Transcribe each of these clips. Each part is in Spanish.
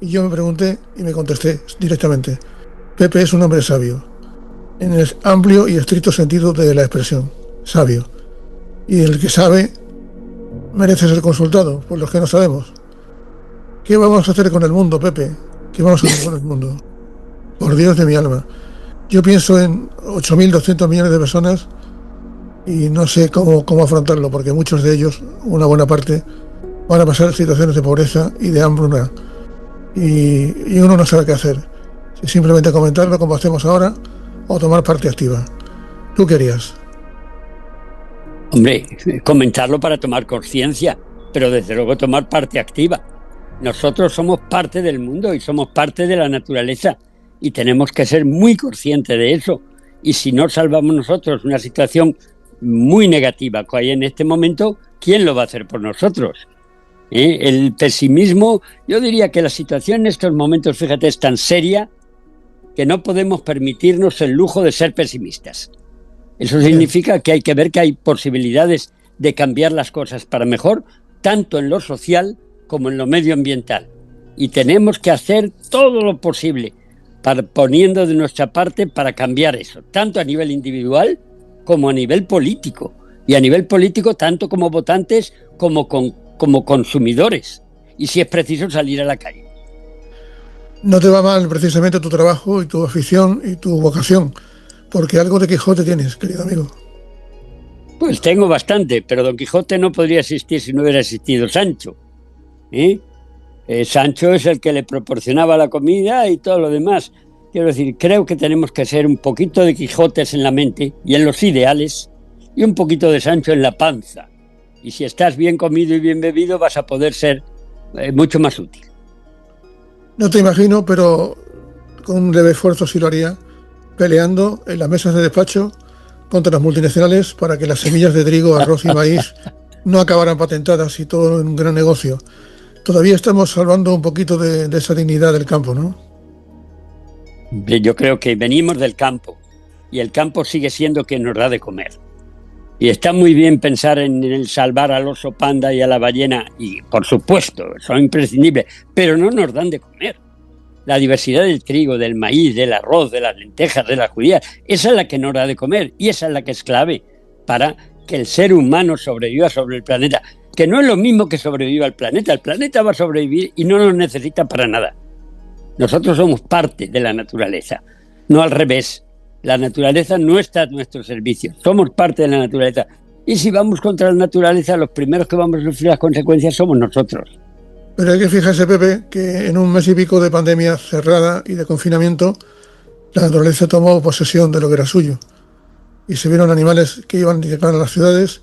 Y yo me pregunté y me contesté directamente: Pepe es un hombre sabio, en el amplio y estricto sentido de la expresión, sabio. Y el que sabe merece ser consultado por los que no sabemos. ¿Qué vamos a hacer con el mundo, Pepe? ¿Qué vamos a hacer con el mundo? Por Dios de mi alma. Yo pienso en 8.200 millones de personas y no sé cómo afrontarlo, porque muchos de ellos, una buena parte, van a pasar situaciones de pobreza y de hambruna. Y uno no sabe qué hacer. Si simplemente comentarlo como hacemos ahora o tomar parte activa. ¿Tú qué harías? Hombre, comentarlo para tomar conciencia, pero desde luego tomar parte activa. Nosotros somos parte del mundo y somos parte de la naturaleza y tenemos que ser muy conscientes de eso. Y si no salvamos nosotros una situación muy negativa que hay en este momento, ¿quién lo va a hacer por nosotros? El pesimismo, yo diría que la situación en estos momentos, fíjate, es tan seria que no podemos permitirnos el lujo de ser pesimistas. Eso significa que hay que ver que hay posibilidades de cambiar las cosas para mejor, tanto en lo social como en lo medioambiental. Y tenemos que hacer todo lo posible poniendo de nuestra parte para cambiar eso, tanto a nivel individual como a nivel político. Y a nivel político, tanto como votantes como consumidores. Y si es preciso, salir a la calle. No te va mal precisamente tu trabajo y tu afición y tu vocación, porque algo de Quijote tienes, querido amigo. Pues tengo bastante, pero Don Quijote no podría existir si no hubiera existido Sancho. Sancho es el que le proporcionaba la comida y todo lo demás. Quiero decir, creo que tenemos que ser un poquito de Quijotes en la mente y en los ideales y un poquito de Sancho en la panza. Y si estás bien comido y bien bebido, vas a poder ser mucho más útil. No te imagino, pero con un leve esfuerzo sí lo haría, peleando en las mesas de despacho contra las multinacionales para que las semillas de trigo, arroz y maíz no acabaran patentadas y todo en un gran negocio. Todavía estamos salvando un poquito de esa dignidad del campo, ¿no? Yo creo que venimos del campo y el campo sigue siendo quien nos da de comer. Y está muy bien pensar en el salvar al oso panda y a la ballena, y por supuesto, son imprescindibles, pero no nos dan de comer. La diversidad del trigo, del maíz, del arroz, de las lentejas, de las judías, esa es la que nos da de comer y esa es la que es clave para que el ser humano sobreviva sobre el planeta, que no es lo mismo que sobreviva el planeta va a sobrevivir y no nos necesita para nada. Nosotros somos parte de la naturaleza, no al revés. La naturaleza no está a nuestro servicio, somos parte de la naturaleza. Y si vamos contra la naturaleza, los primeros que vamos a sufrir las consecuencias somos nosotros. Pero hay que fijarse, Pepe, que en un mes y pico de pandemia cerrada y de confinamiento, la naturaleza tomó posesión de lo que era suyo. Y se vieron animales que iban a llegar a las ciudades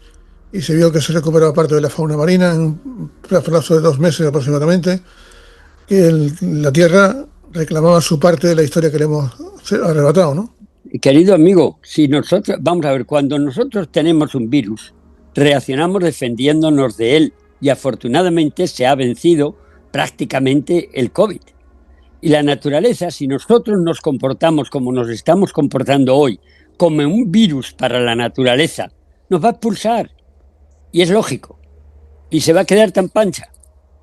y se vio que se recuperaba parte de la fauna marina en un plazo de 2 meses aproximadamente, que la Tierra reclamaba su parte de la historia que le hemos arrebatado, ¿no? Querido amigo, si nosotros, vamos a ver, cuando nosotros tenemos un virus, reaccionamos defendiéndonos de él y afortunadamente se ha vencido prácticamente el COVID. Y la naturaleza, si nosotros nos comportamos como nos estamos comportando hoy, como un virus para la naturaleza, nos va a expulsar. Y es lógico. Y se va a quedar tan pancha.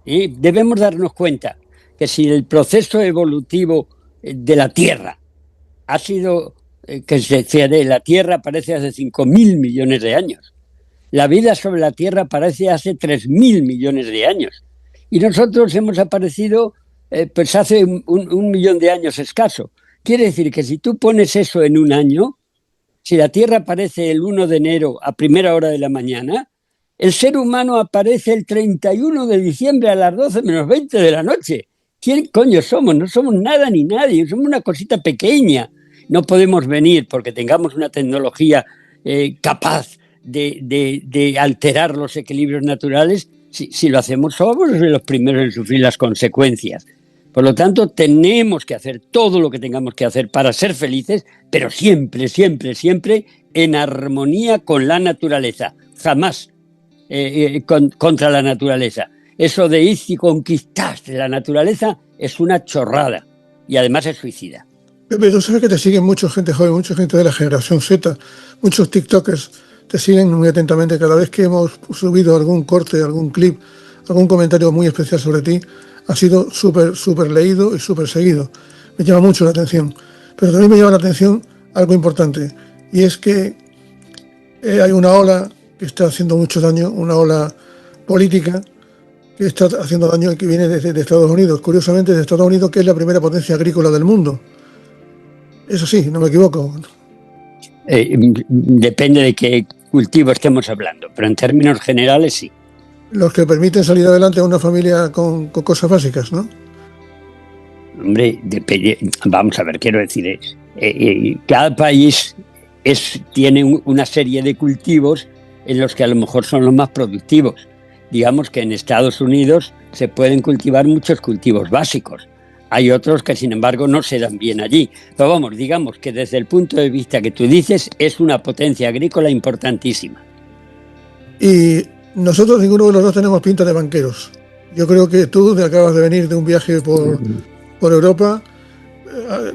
Debemos darnos cuenta que si el proceso evolutivo de la Tierra ha sido la Tierra aparece hace 5.000 millones de años. La vida sobre la Tierra aparece hace 3.000 millones de años. Y nosotros hemos aparecido pues hace un millón de años escaso. Quiere decir que si tú pones eso en un año, si la Tierra aparece el 1 de enero a primera hora de la mañana, el ser humano aparece el 31 de diciembre a las 12 menos 20 de la noche. ¿Quién coño somos? No somos nada ni nadie, somos una cosita pequeña. No podemos venir porque tengamos una tecnología capaz de alterar los equilibrios naturales. Si lo hacemos, somos los primeros en sufrir las consecuencias. Por lo tanto, tenemos que hacer todo lo que tengamos que hacer para ser felices, pero siempre, siempre, siempre en armonía con la naturaleza. Jamás contra la naturaleza. Eso de ir y conquistar la naturaleza es una chorrada y además es suicida. Pepe, tú sabes que te siguen mucha gente joven, mucha gente de la generación Z, muchos TikTokers te siguen muy atentamente. Cada vez que hemos subido algún corte, algún clip, algún comentario muy especial sobre ti, ha sido súper leído y súper seguido. Me llama mucho la atención. Pero también me llama la atención algo importante, y es que hay una ola que está haciendo mucho daño, una ola política que está haciendo daño y que viene de Estados Unidos. Curiosamente, de Estados Unidos, que es la primera potencia agrícola del mundo. Eso sí, no me equivoco. Depende de qué cultivo estemos hablando, pero en términos generales sí. Los que permiten salir adelante a una familia con cosas básicas, ¿no? Hombre, vamos a ver, quiero decir, cada país tiene una serie de cultivos en los que a lo mejor son los más productivos. Digamos que en Estados Unidos se pueden cultivar muchos cultivos básicos. Hay otros que, sin embargo, no se dan bien allí. Pero vamos, digamos que desde el punto de vista que tú dices, es una potencia agrícola importantísima. Y nosotros, ninguno de los dos, tenemos pinta de banqueros. Yo creo que tú acabas de venir de un viaje por Europa,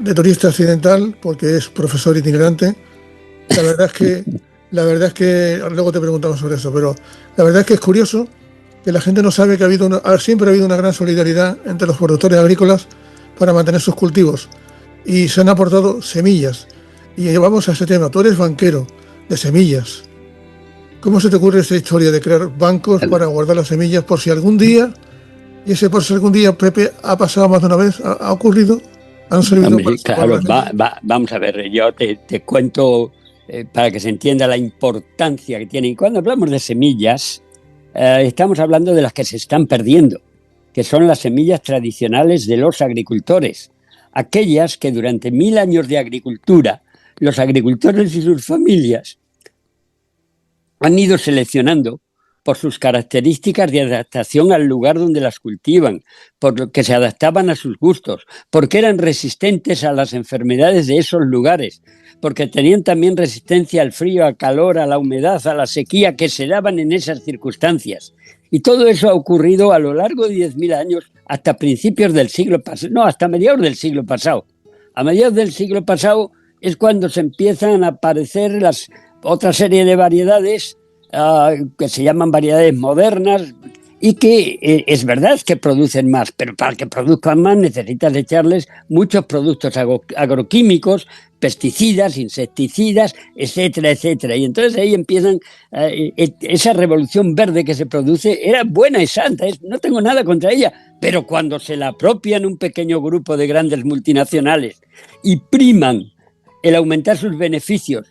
de turista accidental, porque es profesor itinerante. La verdad es que luego te preguntamos sobre eso, pero la verdad es que es curioso que la gente no sabe que siempre ha habido una gran solidaridad entre los productores agrícolas para mantener sus cultivos, y se han aportado semillas. Y llevamos a ese tema. Tú eres banquero de semillas. ¿Cómo se te ocurre esa historia de crear bancos para guardar las semillas por si algún día, Pepe, ha pasado más de una vez, ha ocurrido? ¿Han servido? Hombre, claro, vamos a ver, yo te cuento para que se entienda la importancia que tiene. Y cuando hablamos de semillas, estamos hablando de las que se están perdiendo, que son las semillas tradicionales de los agricultores, aquellas que durante 1000 años de agricultura los agricultores y sus familias han ido seleccionando por sus características de adaptación al lugar donde las cultivan, por lo que se adaptaban a sus gustos, porque eran resistentes a las enfermedades de esos lugares, porque tenían también resistencia al frío, al calor, a la humedad, a la sequía que se daban en esas circunstancias. Y todo eso ha ocurrido a lo largo de 10.000 años, hasta principios del siglo pasado, no, hasta mediados del siglo pasado. A mediados del siglo pasado es cuando se empiezan a aparecer otra serie de variedades que se llaman variedades modernas, y que es verdad que producen más, pero para que produzcan más necesitas echarles muchos productos agroquímicos, pesticidas, insecticidas, etcétera, etcétera. Y entonces ahí empiezan, esa revolución verde que se produce era buena y santa, no tengo nada contra ella, pero cuando se la apropian un pequeño grupo de grandes multinacionales y priman el aumentar sus beneficios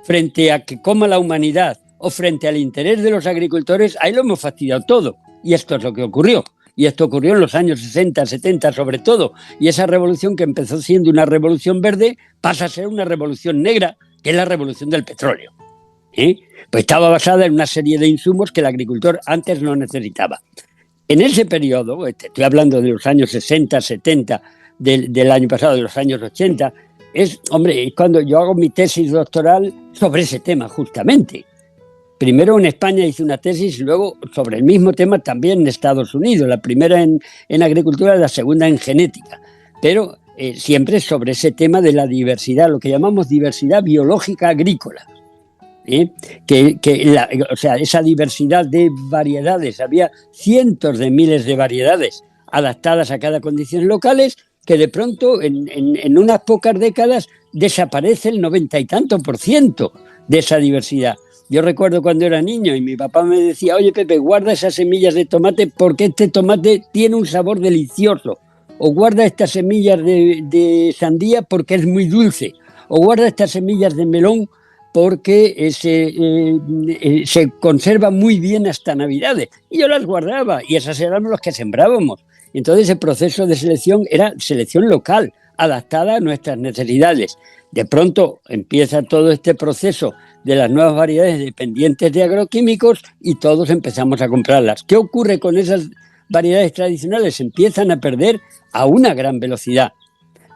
frente a que coma la humanidad o frente al interés de los agricultores, ahí lo hemos fastidiado todo. Y esto es lo que ocurrió. Y esto ocurrió en los años 60, 70 sobre todo. Y esa revolución, que empezó siendo una revolución verde, pasa a ser una revolución negra, que es la revolución del petróleo. Pues estaba basada en una serie de insumos que el agricultor antes no necesitaba. En ese periodo, estoy hablando de los años 60, 70, del año pasado, de los años 80, es cuando yo hago mi tesis doctoral sobre ese tema justamente. Primero en España hice una tesis, luego sobre el mismo tema también en Estados Unidos, la primera en agricultura, la segunda en genética, pero siempre sobre ese tema de la diversidad, lo que llamamos diversidad biológica agrícola. Esa diversidad de variedades, había cientos de miles de variedades adaptadas a cada condición locales, que de pronto en unas pocas décadas desaparece el 90 y tanto % de esa diversidad. Yo recuerdo cuando era niño y mi papá me decía: oye, Pepe, guarda esas semillas de tomate porque este tomate tiene un sabor delicioso, o guarda estas semillas de sandía porque es muy dulce, o guarda estas semillas de melón porque se conserva muy bien hasta Navidades. Y yo las guardaba, y esas eran las que sembrábamos. Entonces el proceso de selección era selección local, adaptada a nuestras necesidades. De pronto empieza todo este proceso de las nuevas variedades dependientes de agroquímicos y todos empezamos a comprarlas. ¿Qué ocurre con esas variedades tradicionales? Se empiezan a perder a una gran velocidad.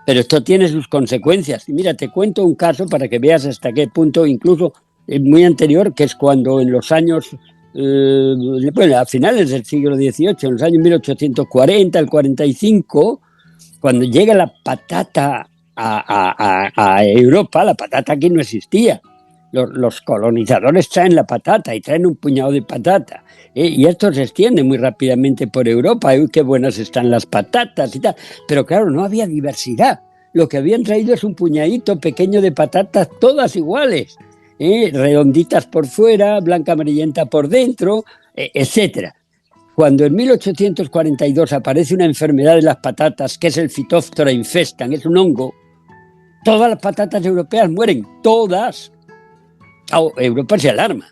Pero esto tiene sus consecuencias. Y mira, te cuento un caso para que veas hasta qué punto, incluso muy anterior, que es cuando en los años, a finales del siglo XVIII, en los años 1840, el 45, cuando llega la patata a Europa, la patata aquí no existía. Los colonizadores traen la patata y traen un puñado de patata. Y esto se extiende muy rápidamente por Europa. ¡Uy, qué buenas están las patatas y tal! Pero claro, no había diversidad. Lo que habían traído es un puñadito pequeño de patatas, todas iguales. Redonditas por fuera, blanca amarillenta por dentro, etcétera. Cuando en 1842 aparece una enfermedad de las patatas, que es el Phytophthora infestan, es un hongo, todas las patatas europeas mueren, todas. Europa se alarma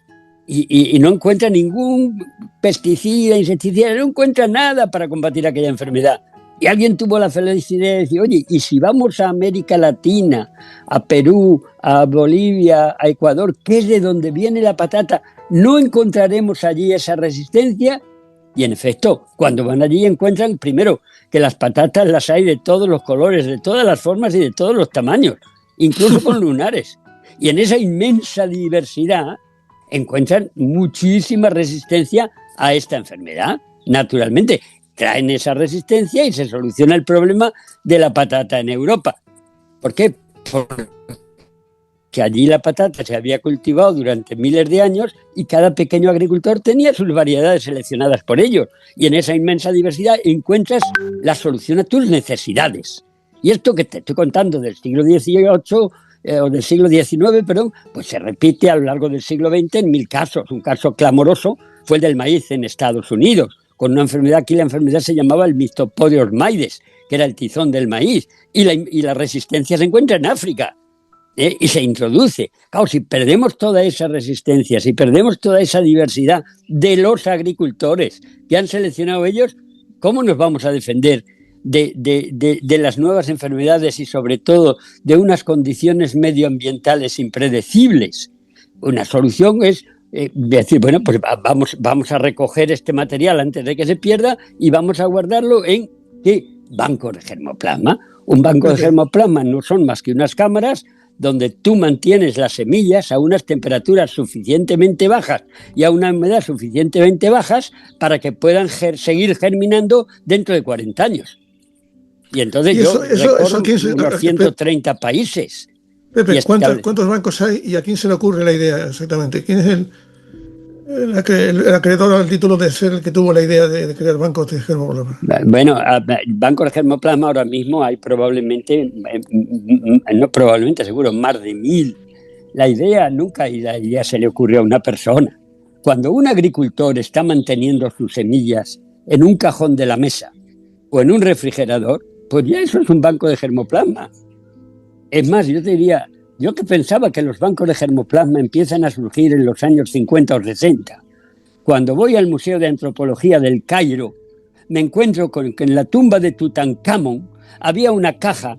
y no encuentra ningún pesticida, insecticida, no encuentra nada para combatir aquella enfermedad. Y alguien tuvo la felicidad de decir, oye, ¿y si vamos a América Latina, a Perú, a Bolivia, a Ecuador, que es de donde viene la patata, no encontraremos allí esa resistencia? Y en efecto, cuando van allí encuentran, primero, que las patatas las hay de todos los colores, de todas las formas y de todos los tamaños, incluso con lunares. Y en esa inmensa diversidad encuentran muchísima resistencia a esta enfermedad. Naturalmente, traen esa resistencia y se soluciona el problema de la patata en Europa. ¿Por qué? Porque allí la patata se había cultivado durante miles de años y cada pequeño agricultor tenía sus variedades seleccionadas por ellos. Y en esa inmensa diversidad encuentras la solución a tus necesidades. Y esto que te estoy contando del siglo XVIII o del siglo XIX, perdón, pues se repite a lo largo del siglo XX en 1000 casos. Un caso clamoroso fue el del maíz en Estados Unidos, con una enfermedad. Aquí la enfermedad se llamaba el Mystophorius maides, que era el tizón del maíz, y la resistencia se encuentra en África. Y se introduce. Claro, si perdemos toda esa resistencia, si perdemos toda esa diversidad de los agricultores que han seleccionado ellos, ¿cómo nos vamos a defender de las nuevas enfermedades y sobre todo de unas condiciones medioambientales impredecibles? Una solución es decir, bueno, pues vamos a recoger este material antes de que se pierda y vamos a guardarlo en ¿qué? Bancos de germoplasma. Un banco de germoplasma no son más que unas cámaras donde tú mantienes las semillas a unas temperaturas suficientemente bajas y a una humedad suficientemente bajas para que puedan seguir germinando dentro de 40 años. Y entonces recorro unos 130 países. Pepe, ¿cuántos bancos hay y a quién se le ocurre la idea exactamente? ¿Quién es el acreedor al título de ser el que tuvo la idea de crear bancos de germoplasma? Bueno, bancos de germoplasma ahora mismo hay seguro, más de 1000. La idea nunca se le ocurrió a una persona. Cuando un agricultor está manteniendo sus semillas en un cajón de la mesa o en un refrigerador, pues ya eso es un banco de germoplasma. Es más, yo te diría, yo que pensaba que los bancos de germoplasma empiezan a surgir en los años 50 o 60. Cuando voy al Museo de Antropología del Cairo, me encuentro con que en la tumba de Tutankamón había una caja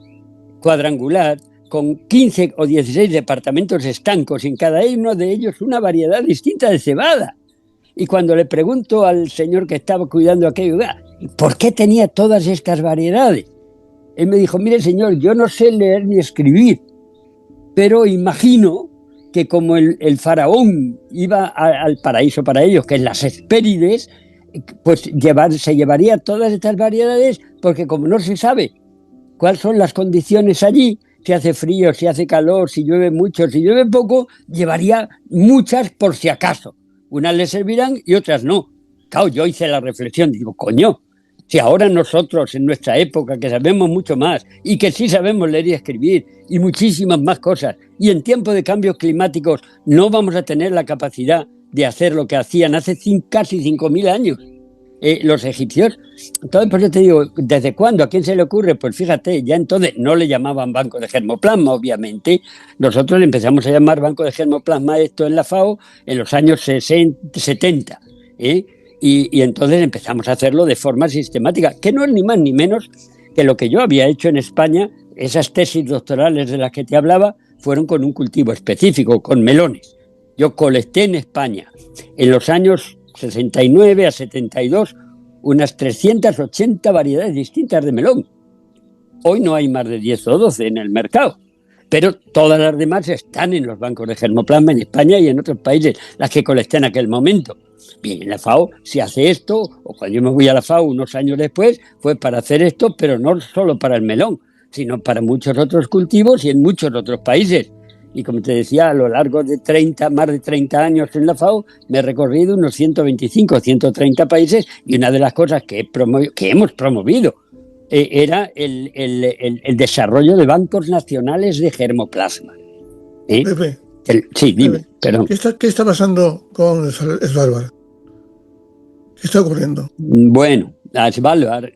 cuadrangular con 15 o 16 departamentos estancos y en cada uno de ellos una variedad distinta de cebada. Y cuando le pregunto al señor que estaba cuidando aquello, ¿por qué tenía todas estas variedades? Él me dijo, mire señor, yo no sé leer ni escribir, pero imagino que como el faraón iba al paraíso para ellos, que es las Hespérides, pues se llevaría todas estas variedades, porque como no se sabe cuáles son las condiciones allí, si hace frío, si hace calor, si llueve mucho, si llueve poco, llevaría muchas por si acaso. Unas le servirán y otras no. Claro, yo hice la reflexión, digo, coño, si ahora nosotros en nuestra época que sabemos mucho más y que sí sabemos leer y escribir y muchísimas más cosas y en tiempo de cambios climáticos no vamos a tener la capacidad de hacer lo que hacían hace casi 5.000 años los egipcios. Entonces, pues yo te digo, ¿desde cuándo? ¿A quién se le ocurre? Pues fíjate, ya entonces no le llamaban banco de germoplasma, obviamente. Nosotros le empezamos a llamar banco de germoplasma esto en la FAO en los años 70, Y entonces empezamos a hacerlo de forma sistemática, que no es ni más ni menos que lo que yo había hecho en España. Esas tesis doctorales de las que te hablaba fueron con un cultivo específico, con melones. Yo colecté en España, en los años 69 a 72, unas 380 variedades distintas de melón. Hoy no hay más de 10 o 12 en el mercado, pero todas las demás están en los bancos de germoplasma en España y en otros países, las que colecté en aquel momento. Bien, en la FAO se hace esto, o cuando yo me voy a la FAO unos años después, fue para hacer esto, pero no solo para el melón, sino para muchos otros cultivos y en muchos otros países. Y como te decía, a lo largo de más de 30 años en la FAO, me he recorrido unos 125, 130 países, y una de las cosas que hemos promovido era el desarrollo de bancos nacionales de germoplasma. Pepe, Sí, dime, Pepe, perdón. ¿Qué está pasando con Svalbard? ¿Qué está ocurriendo? Bueno, Svalbard,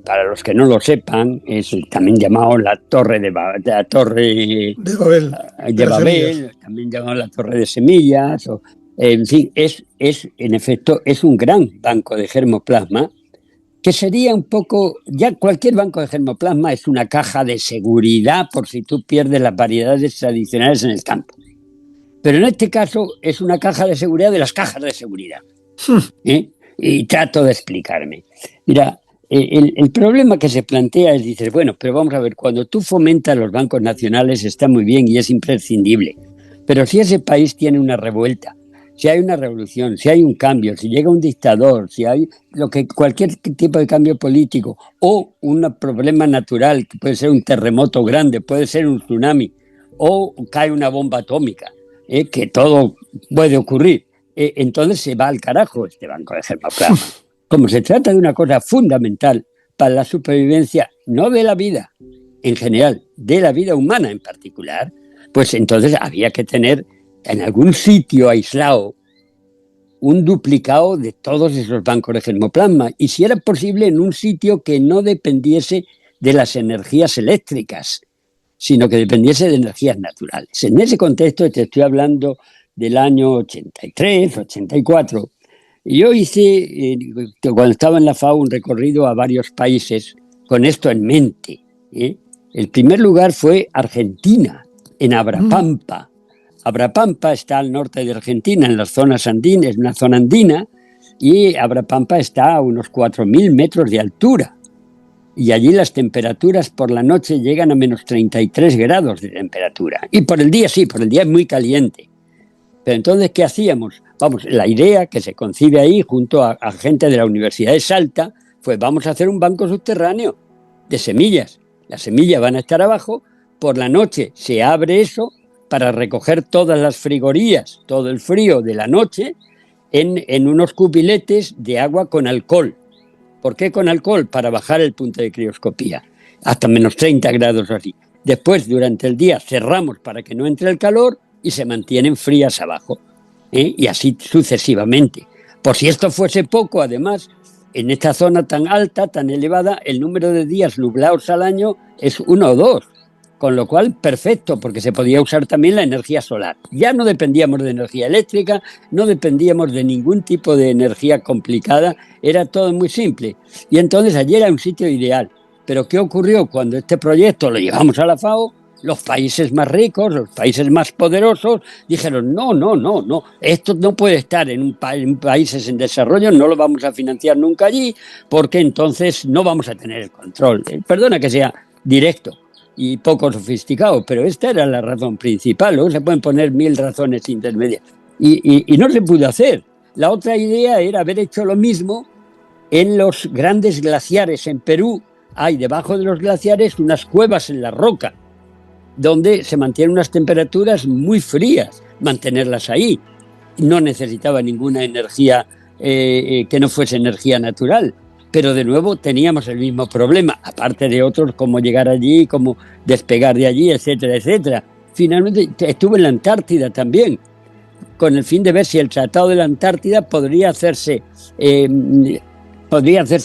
para los que no lo sepan, es también llamado la Torre de Babel, De también llamado la Torre de Semillas. En fin, en efecto, es un gran banco de germoplasma que sería un poco, ya cualquier banco de germoplasma es una caja de seguridad por si tú pierdes las variedades tradicionales en el campo. Pero en este caso es una caja de seguridad de las cajas de seguridad. Y trato de explicarme. Mira, el problema que se plantea es, dices, bueno, pero vamos a ver, cuando tú fomentas los bancos nacionales está muy bien y es imprescindible. Pero si ese país tiene una revuelta, si hay una revolución, si hay un cambio, si llega un dictador, si hay cualquier tipo de cambio político o un problema natural, que puede ser un terremoto grande, puede ser un tsunami, o cae una bomba atómica, que todo puede ocurrir, entonces se va al carajo este banco de germoplasma. Como se trata de una cosa fundamental para la supervivencia, no de la vida en general, de la vida humana en particular, pues entonces había que tener en algún sitio aislado un duplicado de todos esos bancos de germoplasma, y si era posible en un sitio que no dependiese de las energías eléctricas, sino que dependiese de energías naturales. En ese contexto te estoy hablando del año 83, 84, y yo hice, cuando estaba en la FAO, un recorrido a varios países con esto en mente. El primer lugar fue Argentina, en Abrapampa. Abrapampa está al norte de Argentina, en las zonas andinas, una zona andina, y Abrapampa está a unos 4.000 metros de altura. Y allí las temperaturas por la noche llegan a menos 33 grados de temperatura. Y por el día sí, por el día es muy caliente. Pero entonces, ¿qué hacíamos? Vamos, la idea que se concibe ahí junto a gente de la Universidad de Salta fue: vamos a hacer un banco subterráneo de semillas. Las semillas van a estar abajo, por la noche se abre eso para recoger todas las frigorías, todo el frío de la noche, en unos cubiletes de agua con alcohol. ¿Por qué con alcohol? Para bajar el punto de crioscopía, hasta menos 30 grados así. Después, durante el día, cerramos para que no entre el calor y se mantienen frías abajo. Y así sucesivamente. Por si esto fuese poco, además, en esta zona tan alta, tan elevada, el número de días nublados al año es 1 o 2. Con lo cual, perfecto, porque se podía usar también la energía solar. Ya no dependíamos de energía eléctrica, no dependíamos de ningún tipo de energía complicada, era todo muy simple. Y entonces allí era un sitio ideal. Pero ¿qué ocurrió cuando este proyecto lo llevamos a la FAO? Los países más ricos, los países más poderosos, dijeron, no, esto no puede estar en países en desarrollo, no lo vamos a financiar nunca allí, porque entonces no vamos a tener el control. Perdona que sea directo y poco sofisticado, pero esta era la razón principal. Luego se pueden poner 1000 razones intermedias. Y no se pudo hacer. La otra idea era haber hecho lo mismo en los grandes glaciares. En Perú hay debajo de los glaciares unas cuevas en la roca, donde se mantienen unas temperaturas muy frías. Mantenerlas ahí no necesitaba ninguna energía que no fuese energía natural. Pero de nuevo teníamos el mismo problema, aparte de otros, cómo llegar allí, cómo despegar de allí, etcétera, etcétera. Finalmente estuve en la Antártida también, con el fin de ver si el Tratado de la Antártida podría hacerse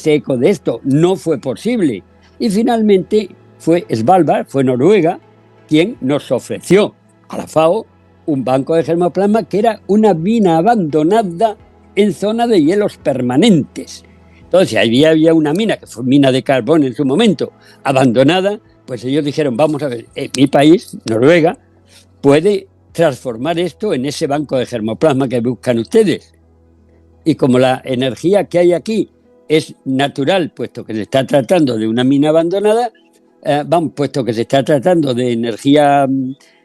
eco de esto. No fue posible. Y finalmente fue Svalbard, fue Noruega, quien nos ofreció a la FAO un banco de germoplasma que era una mina abandonada en zona de hielos permanentes. Entonces, había una mina, que fue mina de carbón en su momento, abandonada, pues ellos dijeron, vamos a ver, mi país, Noruega, puede transformar esto en ese banco de germoplasma que buscan ustedes. Y como la energía que hay aquí es natural, puesto que se está tratando de una mina abandonada, puesto que se está tratando de energía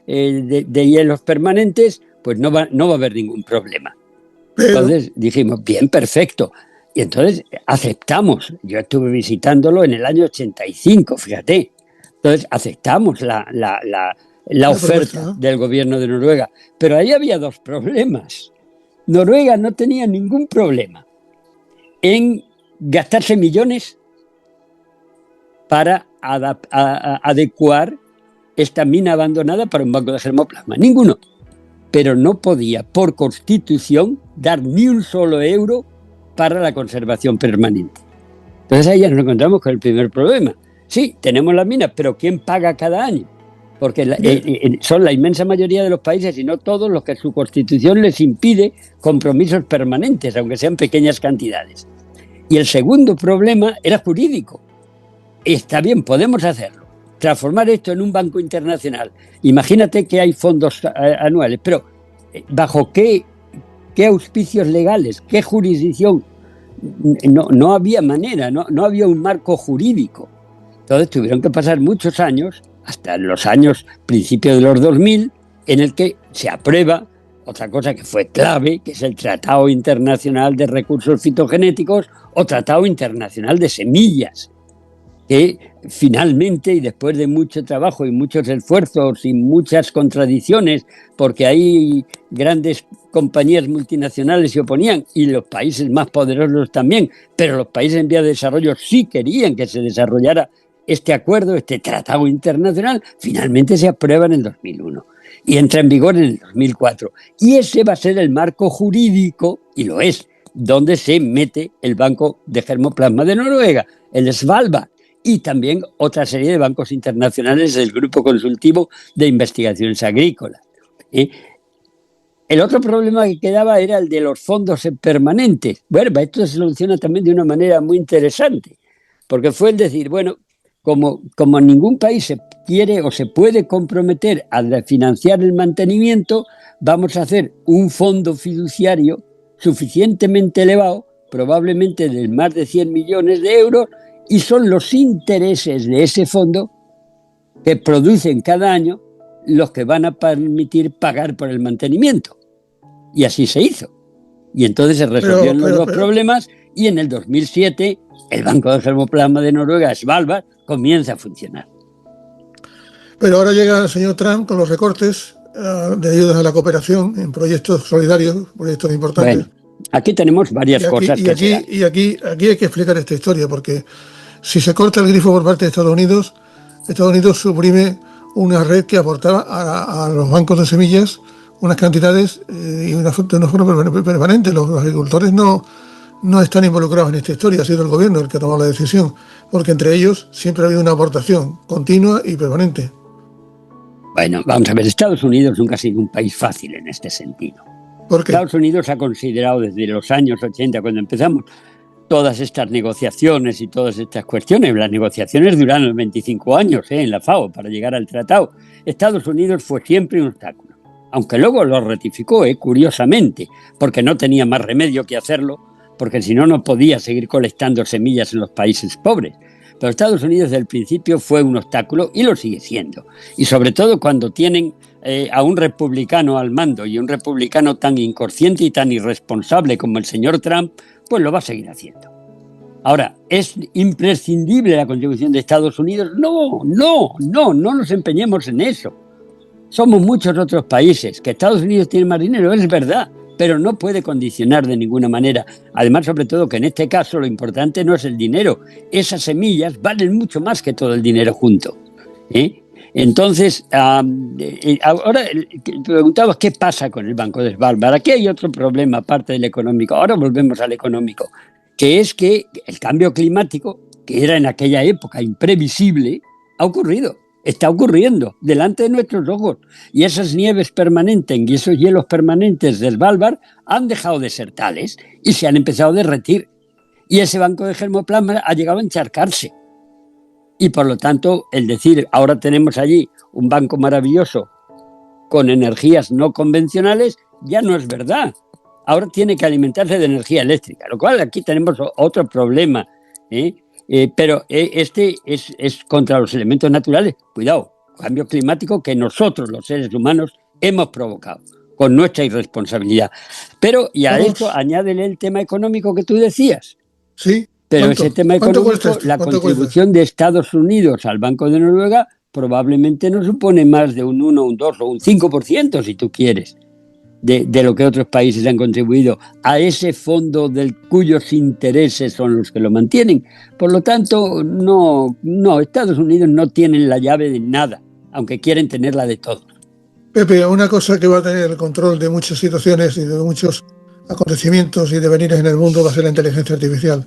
de hielos permanentes, pues no va a haber ningún problema. Entonces dijimos, bien, perfecto. Y entonces aceptamos. Yo estuve visitándolo en el año 85, fíjate. Entonces aceptamos la oferta propuesta, ¿no?, del gobierno de Noruega. Pero ahí había dos problemas. Noruega no tenía ningún problema en gastarse millones para adecuar esta mina abandonada para un banco de germoplasma. Ninguno. Pero no podía, por constitución, dar ni un solo euro para la conservación permanente. Entonces ahí ya nos encontramos con el primer problema. Sí, tenemos las minas, pero ¿quién paga cada año? Porque son la inmensa mayoría de los países, y no todos, los que su constitución les impide compromisos permanentes, aunque sean pequeñas cantidades. Y el segundo problema era jurídico. Está bien, podemos hacerlo, transformar esto en un banco internacional. Imagínate que hay fondos anuales, pero ¿bajo qué auspicios legales, qué jurisdicción? No había manera, no había un marco jurídico. Entonces tuvieron que pasar muchos años, hasta los años principios de los 2000, en el que se aprueba otra cosa que fue clave, que es el Tratado Internacional de Recursos Fitogenéticos o Tratado Internacional de Semillas, que finalmente, y después de mucho trabajo y muchos esfuerzos y muchas contradicciones, porque hay grandes compañías multinacionales se oponían y los países más poderosos también, pero los países en vía de desarrollo sí querían que se desarrollara este acuerdo, este tratado internacional, finalmente se aprueba en el 2001 y entra en vigor en el 2004. Y ese va a ser el marco jurídico, y lo es, donde se mete el Banco de Germoplasma de Noruega, el Svalbard, y también otra serie de bancos internacionales del Grupo Consultivo de Investigaciones Agrícolas. El otro problema que quedaba era el de los fondos permanentes. Bueno, esto se soluciona también de una manera muy interesante, porque fue el decir, bueno, como ningún país se quiere o se puede comprometer a financiar el mantenimiento, vamos a hacer un fondo fiduciario suficientemente elevado, probablemente de más de 100 millones de euros, y son los intereses de ese fondo que producen cada año los que van a permitir pagar por el mantenimiento. Y así se hizo. Y entonces se resolvieron los dos problemas, y en el 2007 el Banco de Germoplasma de Noruega, Svalbard, comienza a funcionar. Pero ahora llega el señor Trump con los recortes de ayudas a la cooperación en proyectos solidarios, proyectos importantes. Bueno, aquí tenemos varias cosas que hacer. Y aquí hay que explicar esta historia, porque si se corta el grifo por parte de Estados Unidos suprime una red que aportaba a los bancos de semillas unas cantidades y de una forma permanente. Los agricultores no están involucrados en esta historia, ha sido el gobierno el que ha tomado la decisión, porque entre ellos siempre ha habido una aportación continua y permanente. Bueno, vamos a ver, Estados Unidos nunca ha sido un país fácil en este sentido. ¿Por qué? Estados Unidos ha considerado desde los años 80, cuando empezamos todas estas negociaciones y todas estas cuestiones, las negociaciones duraron 25 años en la FAO para llegar al tratado. Estados Unidos fue siempre un obstáculo, aunque luego lo ratificó, curiosamente, porque no tenía más remedio que hacerlo, porque si no, no podía seguir colectando semillas en los países pobres. Pero Estados Unidos desde el principio fue un obstáculo y lo sigue siendo. Y sobre todo cuando tienen a un republicano al mando, y un republicano tan inconsciente y tan irresponsable como el señor Trump, pues lo va a seguir haciendo. Ahora, ¿es imprescindible la contribución de Estados Unidos? No nos empeñemos en eso. Somos muchos otros países. Que Estados Unidos tiene más dinero, es verdad, pero no puede condicionar de ninguna manera. Además, sobre todo, que en este caso lo importante no es el dinero. Esas semillas valen mucho más que todo el dinero junto. Entonces, ahora preguntabas qué pasa con el Banco de Svalbard. Aquí hay otro problema aparte del económico. Ahora volvemos al económico, que es que el cambio climático, que era en aquella época imprevisible, ha ocurrido. Está ocurriendo delante de nuestros ojos, y esas nieves permanentes y esos hielos permanentes del Svalbard han dejado de ser tales y se han empezado a derretir, y ese banco de germoplasma ha llegado a encharcarse, y por lo tanto el decir ahora tenemos allí un banco maravilloso con energías no convencionales ya no es verdad. Ahora tiene que alimentarse de energía eléctrica, lo cual aquí tenemos otro problema, pero este es contra los elementos naturales. Cuidado, cambio climático que nosotros, los seres humanos, hemos provocado con nuestra irresponsabilidad. Pero, y a esto añádele el tema económico que tú decías. Sí. Pero ese tema económico, la contribución de Estados Unidos al Banco de Noruega probablemente no supone más de un 1, un 2 o un 5%, si tú quieres, de lo que otros países han contribuido a ese fondo cuyos intereses son los que lo mantienen. Por lo tanto, no, Estados Unidos no tienen la llave de nada, aunque quieren tenerla de todo. Pepe, una cosa que va a tener el control de muchas situaciones y de muchos acontecimientos y devenires en el mundo va a ser la inteligencia artificial.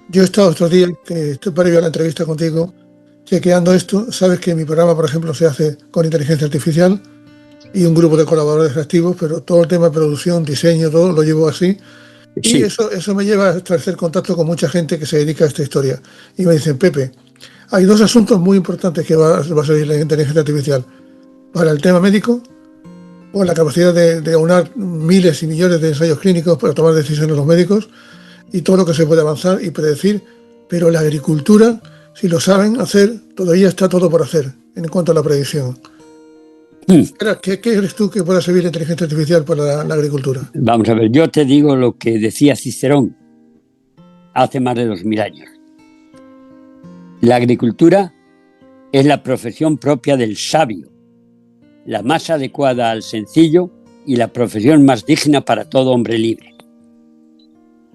Yo he estado estos días, que estoy previo a la entrevista contigo, chequeando esto. Sabes que mi programa, por ejemplo, se hace con inteligencia artificial y un grupo de colaboradores activos, pero todo el tema de producción, diseño, todo lo llevo así. Sí. Y eso me lleva a establecer contacto con mucha gente que se dedica a esta historia. Y me dicen, Pepe, hay 2 asuntos muy importantes que va a salir la inteligencia artificial. Para el tema médico, o la capacidad de aunar miles y millones de ensayos clínicos para tomar decisiones los médicos y todo lo que se puede avanzar y predecir, pero la agricultura, si lo saben hacer, todavía está todo por hacer en cuanto a la predicción. ¿Qué crees tú que pueda servir la inteligencia artificial para la agricultura? Vamos a ver, yo te digo lo que decía Cicerón hace más de 2000 años. La agricultura es la profesión propia del sabio, la más adecuada al sencillo y la profesión más digna para todo hombre libre.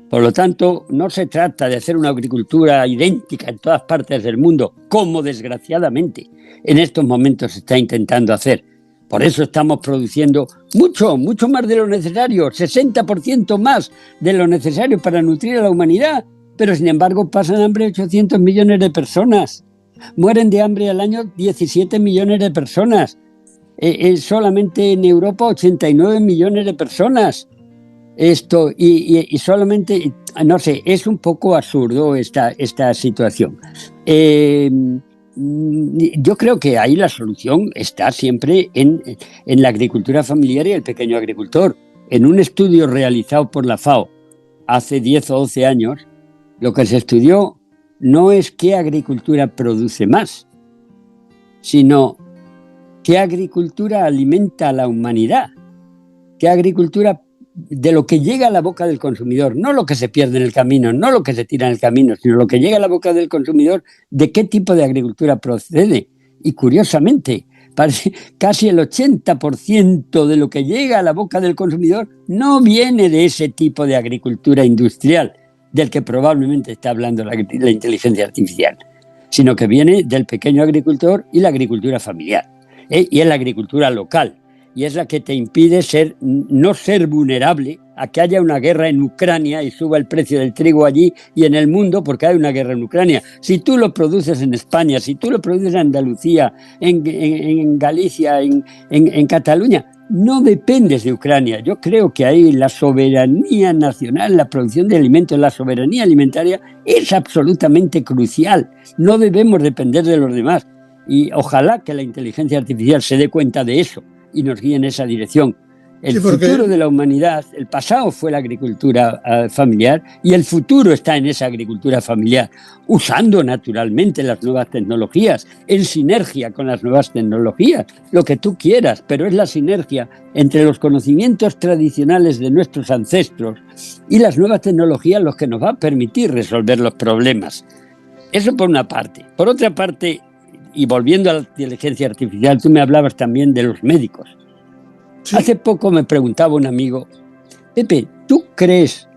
Por lo tanto, no se trata de hacer una agricultura idéntica en todas partes del mundo, como desgraciadamente en estos momentos se está intentando hacer. Por eso estamos produciendo mucho más de lo necesario, 60% más de lo necesario para nutrir a la humanidad, pero sin embargo pasan hambre 800 millones de personas. Mueren de hambre al año 17 millones de personas. Solamente en Europa 89 millones de personas. Esto y solamente, no sé, es un poco absurdo esta situación. Yo creo que ahí la solución está siempre en la agricultura familiar y el pequeño agricultor. En un estudio realizado por la FAO hace 10 o 12 años, lo que se estudió no es qué agricultura produce más, sino qué agricultura alimenta a la humanidad, qué agricultura de lo que llega a la boca del consumidor, no lo que se pierde en el camino, no lo que se tira en el camino, sino lo que llega a la boca del consumidor, de qué tipo de agricultura procede. Y curiosamente, casi el 80% de lo que llega a la boca del consumidor no viene de ese tipo de agricultura industrial, del que probablemente está hablando la inteligencia artificial, sino que viene del pequeño agricultor y la agricultura familiar, y es la agricultura local. Y es la que te impide no ser vulnerable a que haya una guerra en Ucrania y suba el precio del trigo allí y en el mundo porque hay una guerra en Ucrania. Si tú lo produces en España, si tú lo produces en Andalucía, en Galicia, en Cataluña, no dependes de Ucrania. Yo creo que ahí la soberanía nacional, la producción de alimentos, la soberanía alimentaria es absolutamente crucial. No debemos depender de los demás. Y ojalá que la inteligencia artificial se dé cuenta de eso y nos guíe en esa dirección. El futuro de la humanidad, el pasado fue la agricultura familiar y el futuro está en esa agricultura familiar, usando naturalmente las nuevas tecnologías, en sinergia con las nuevas tecnologías, lo que tú quieras, pero es la sinergia entre los conocimientos tradicionales de nuestros ancestros y las nuevas tecnologías los que nos va a permitir resolver los problemas. Eso por una parte. Por otra parte, y volviendo a la inteligencia artificial, tú me hablabas también de los médicos. ¿Sí? Hace poco me preguntaba un amigo, Pepe, ¿tú crees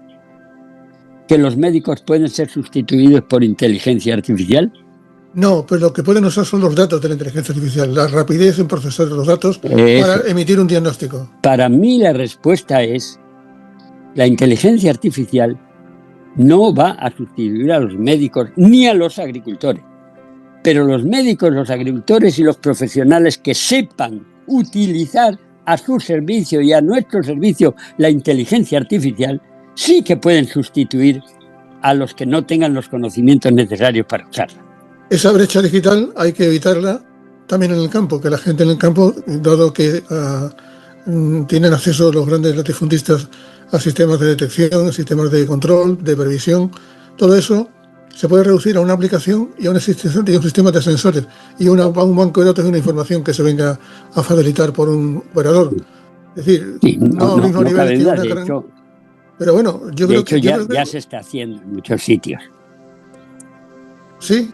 que los médicos pueden ser sustituidos por inteligencia artificial? No, pero lo que pueden usar son los datos de la inteligencia artificial, la rapidez en procesar los datos para emitir un diagnóstico. Para mí la respuesta es, la inteligencia artificial no va a sustituir a los médicos ni a los agricultores. Pero los médicos, los agricultores y los profesionales que sepan utilizar a su servicio y a nuestro servicio la inteligencia artificial, sí que pueden sustituir a los que no tengan los conocimientos necesarios para usarla. Esa brecha digital hay que evitarla también en el campo, que la gente en el campo, dado que tienen acceso los grandes latifundistas a sistemas de detección, sistemas de control, de previsión, todo eso se puede reducir a una aplicación y a un sistema de sensores y a un banco de datos y una información que se venga a facilitar por un operador. Es decir, sí, no al mismo nivel que una gran... hecho, pero bueno, yo creo que... ya se está haciendo en muchos sitios. ¿Sí?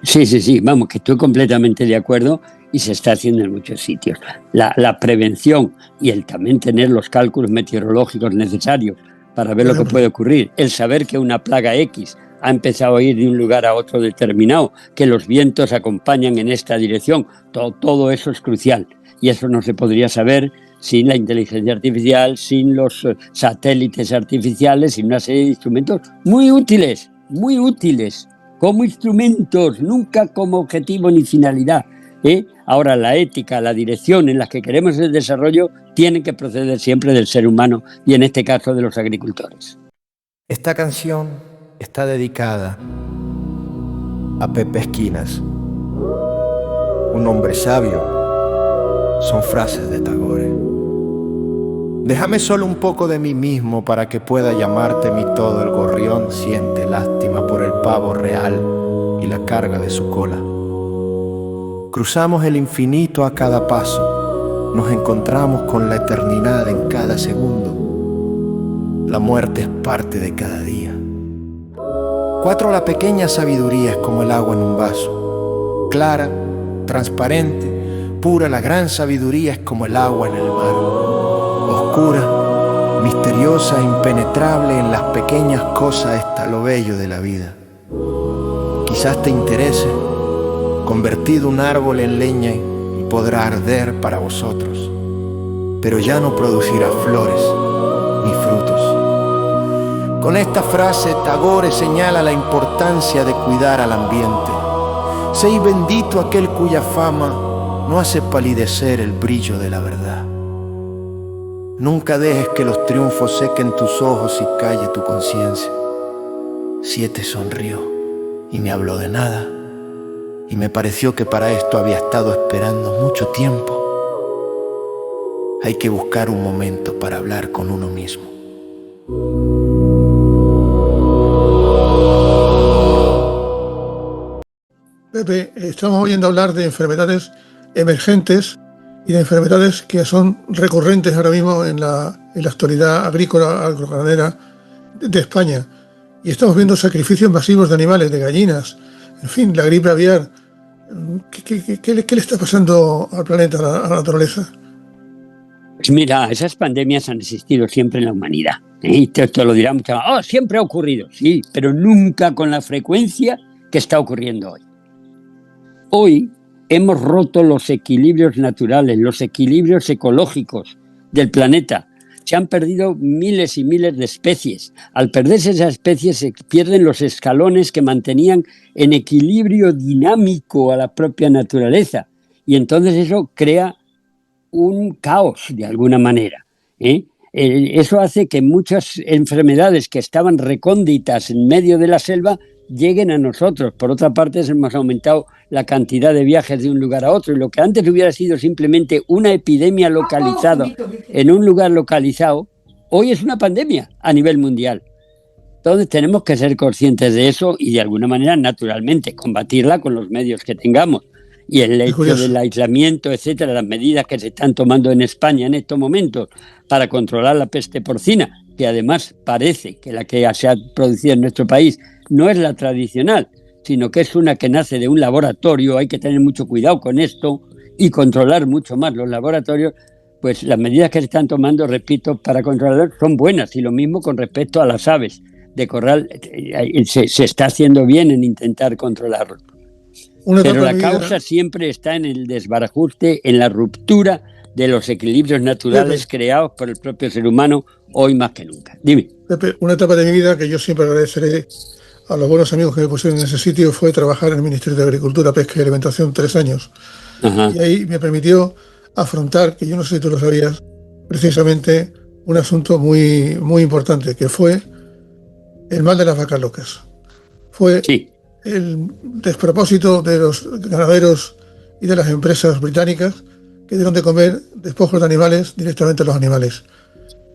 Sí, vamos, que estoy completamente de acuerdo y se está haciendo en muchos sitios. La prevención y el también tener los cálculos meteorológicos necesarios para ver lo que puede ocurrir, el saber que una plaga X ha empezado a ir de un lugar a otro determinado, que los vientos acompañan en esta dirección, todo eso es crucial y eso no se podría saber sin la inteligencia artificial, sin los satélites artificiales, sin una serie de instrumentos muy útiles, como instrumentos, nunca como objetivo ni finalidad. Ahora, la ética, la dirección en la que queremos el desarrollo tienen que proceder siempre del ser humano y en este caso de los agricultores. Esta canción está dedicada a Pepe Esquinas, un hombre sabio. Son frases de Tagore. Déjame solo un poco de mí mismo para que pueda llamarte mi todo. El gorrión siente lástima por el pavo real y la carga de su cola. Cruzamos el infinito a cada paso, nos encontramos con la eternidad en cada segundo. La muerte es parte de cada día. 4. La pequeña sabiduría es como el agua en un vaso, clara, transparente, pura. La gran sabiduría es como el agua en el mar, oscura, misteriosa, impenetrable. En las pequeñas cosas está lo bello de la vida. Quizás te interese. Convertido un árbol en leña y podrá arder para vosotros, pero ya no producirá flores ni frutos. Con esta frase Tagore señala la importancia de cuidar al ambiente. Sé bendito aquel cuya fama no hace palidecer el brillo de la verdad. Nunca dejes que los triunfos sequen tus ojos y calle tu conciencia. 7 sonrió y me habló de nada. Y me pareció que para esto había estado esperando mucho tiempo. Hay que buscar un momento para hablar con uno mismo. Pepe, estamos oyendo hablar de enfermedades emergentes y de enfermedades que son recurrentes ahora mismo en la actualidad agrícola, agroganadera de España. Y estamos viendo sacrificios masivos de animales, de gallinas, en fin, la gripe aviar. ¿Qué le está pasando al planeta, a la naturaleza? Pues mira, esas pandemias han existido siempre en la humanidad. Y esto lo dirá mucho. Siempre ha ocurrido, sí, pero nunca con la frecuencia que está ocurriendo hoy. Hoy hemos roto los equilibrios naturales, los equilibrios ecológicos del planeta. Se han perdido miles y miles de especies. Al perderse esas especies se pierden los escalones que mantenían en equilibrio dinámico a la propia naturaleza. Y entonces eso crea un caos de alguna manera. Eso hace que muchas enfermedades que estaban recónditas en medio de la selva lleguen a nosotros. Por otra parte, hemos aumentado la cantidad de viajes de un lugar a otro y lo que antes hubiera sido simplemente una epidemia localizada en un lugar localizado, hoy es una pandemia a nivel mundial. Entonces tenemos que ser conscientes de eso y de alguna manera, naturalmente, combatirla con los medios que tengamos. Y el hecho del aislamiento, etcétera, las medidas que se están tomando en España en estos momentos para controlar la peste porcina, que además parece que la que se ha producido en nuestro país no es la tradicional, sino que es una que nace de un laboratorio. Hay que tener mucho cuidado con esto y controlar mucho más los laboratorios. Pues las medidas que se están tomando, repito, para controlar son buenas, y lo mismo con respecto a las aves de corral. Se está haciendo bien en intentar controlarlo. Pero la causa siempre está en el desbarajuste, en la ruptura de los equilibrios naturales creados por el propio ser humano, hoy más que nunca. Dime. Pepe, una etapa de mi vida que yo siempre agradeceré a los buenos amigos que me pusieron en ese sitio fue trabajar en el Ministerio de Agricultura, Pesca y Alimentación 3 años. Ajá. Y ahí me permitió afrontar, que yo no sé si tú lo sabías, precisamente un asunto muy, muy importante, que fue el mal de las vacas locas. Fue el despropósito de los ganaderos y de las empresas británicas que dieron de comer despojos de animales directamente a los animales.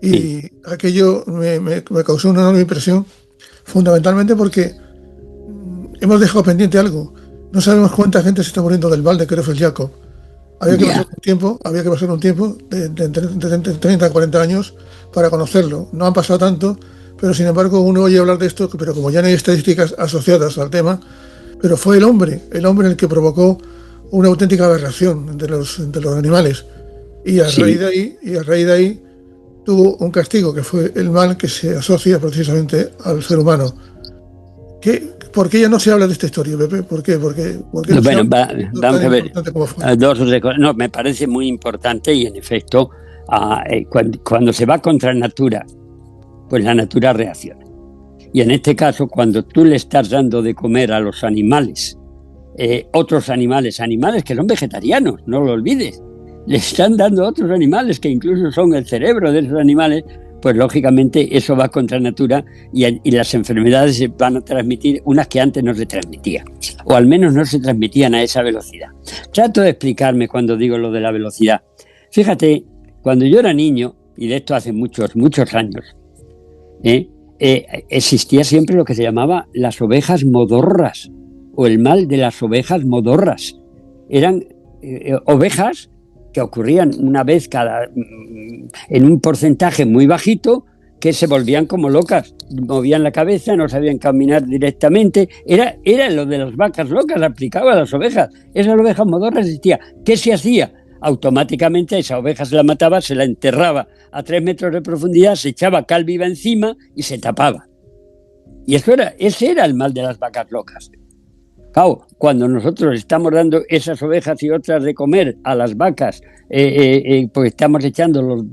Y aquello me causó una enorme impresión, fundamentalmente porque hemos dejado pendiente algo. No sabemos cuánta gente se está muriendo del mal de Creutzfeldt-Jakob. Había que pasar un tiempo de 30 a 40 años para conocerlo. No han pasado tanto, pero sin embargo uno oye hablar de esto, pero como ya no hay estadísticas asociadas al tema, pero fue el hombre el que provocó una auténtica aberración entre los animales. Y a raíz de ahí tuvo un castigo, que fue el mal que se asocia precisamente al ser humano. ¿Por qué ya no se habla de esta historia, Pepe? ¿Por qué? Porque bueno, vamos a ver. No, me parece muy importante y en efecto, cuando se va contra natura, pues la natura reacciona. Y en este caso, cuando tú le estás dando de comer a los animales, otros animales que son vegetarianos, no lo olvides, le están dando otros animales que incluso son el cerebro de esos animales, pues lógicamente eso va contra natura y las enfermedades se van a transmitir unas que antes no se transmitían, o al menos no se transmitían a esa velocidad. Trato de explicarme cuando digo lo de la velocidad. Fíjate, cuando yo era niño, y de esto hace muchos años, existía siempre lo que se llamaba las ovejas modorras, o el mal de las ovejas modorras. Eran ovejas que ocurrían una vez en un porcentaje muy bajito, que se volvían como locas, movían la cabeza, no sabían caminar directamente. Era lo de las vacas locas, aplicaba a las ovejas. Esas ovejas modorras existían. ¿Qué se hacía? Automáticamente a esa oveja se la mataba, se la enterraba a 3 metros de profundidad, se echaba cal viva encima y se tapaba. Y ese era el mal de las vacas locas. Claro, cuando nosotros estamos dando esas ovejas y otras de comer a las vacas, pues estamos echando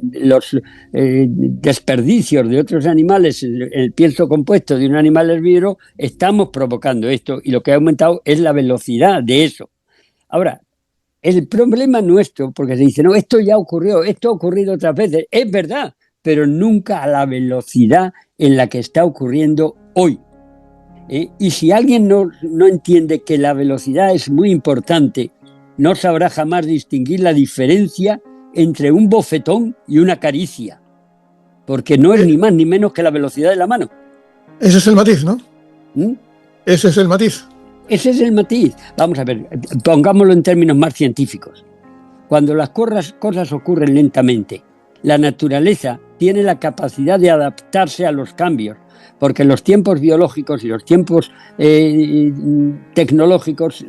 los desperdicios de otros animales, el pienso compuesto de un animal herbívoro, estamos provocando esto, y lo que ha aumentado es la velocidad de eso. Ahora, el problema nuestro, porque se dice, no, esto ya ocurrió, esto ha ocurrido otras veces, es verdad, pero nunca a la velocidad en la que está ocurriendo hoy. Y si alguien no entiende que la velocidad es muy importante, no sabrá jamás distinguir la diferencia entre un bofetón y una caricia, porque no es ni más ni menos que la velocidad de la mano. Ese es el matiz, ¿no? Ese es el matiz. Ese es el matiz. Vamos a ver, pongámoslo en términos más científicos. Cuando las cosas ocurren lentamente, la naturaleza tiene la capacidad de adaptarse a los cambios, porque los tiempos biológicos y los tiempos tecnológicos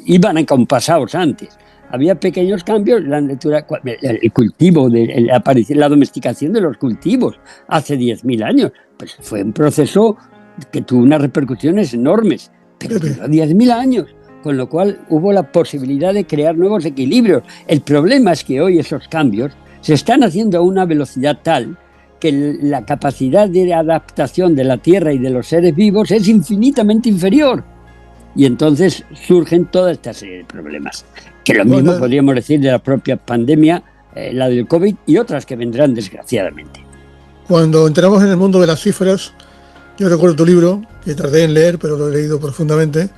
iban acompasados antes. Había pequeños cambios, el cultivo, la domesticación de los cultivos hace 10.000 años, pues fue un proceso que tuvo unas repercusiones enormes, pero duró 10.000 años, con lo cual hubo la posibilidad de crear nuevos equilibrios. El problema es que hoy esos cambios se están haciendo a una velocidad tal que la capacidad de adaptación de la Tierra y de los seres vivos es infinitamente inferior. Y entonces surgen toda esta serie de problemas. Que lo mismo podríamos decir de la propia pandemia, la del COVID y otras que vendrán desgraciadamente. Cuando entramos en el mundo de las cifras, yo recuerdo tu libro, que tardé en leer, pero lo he leído profundamente,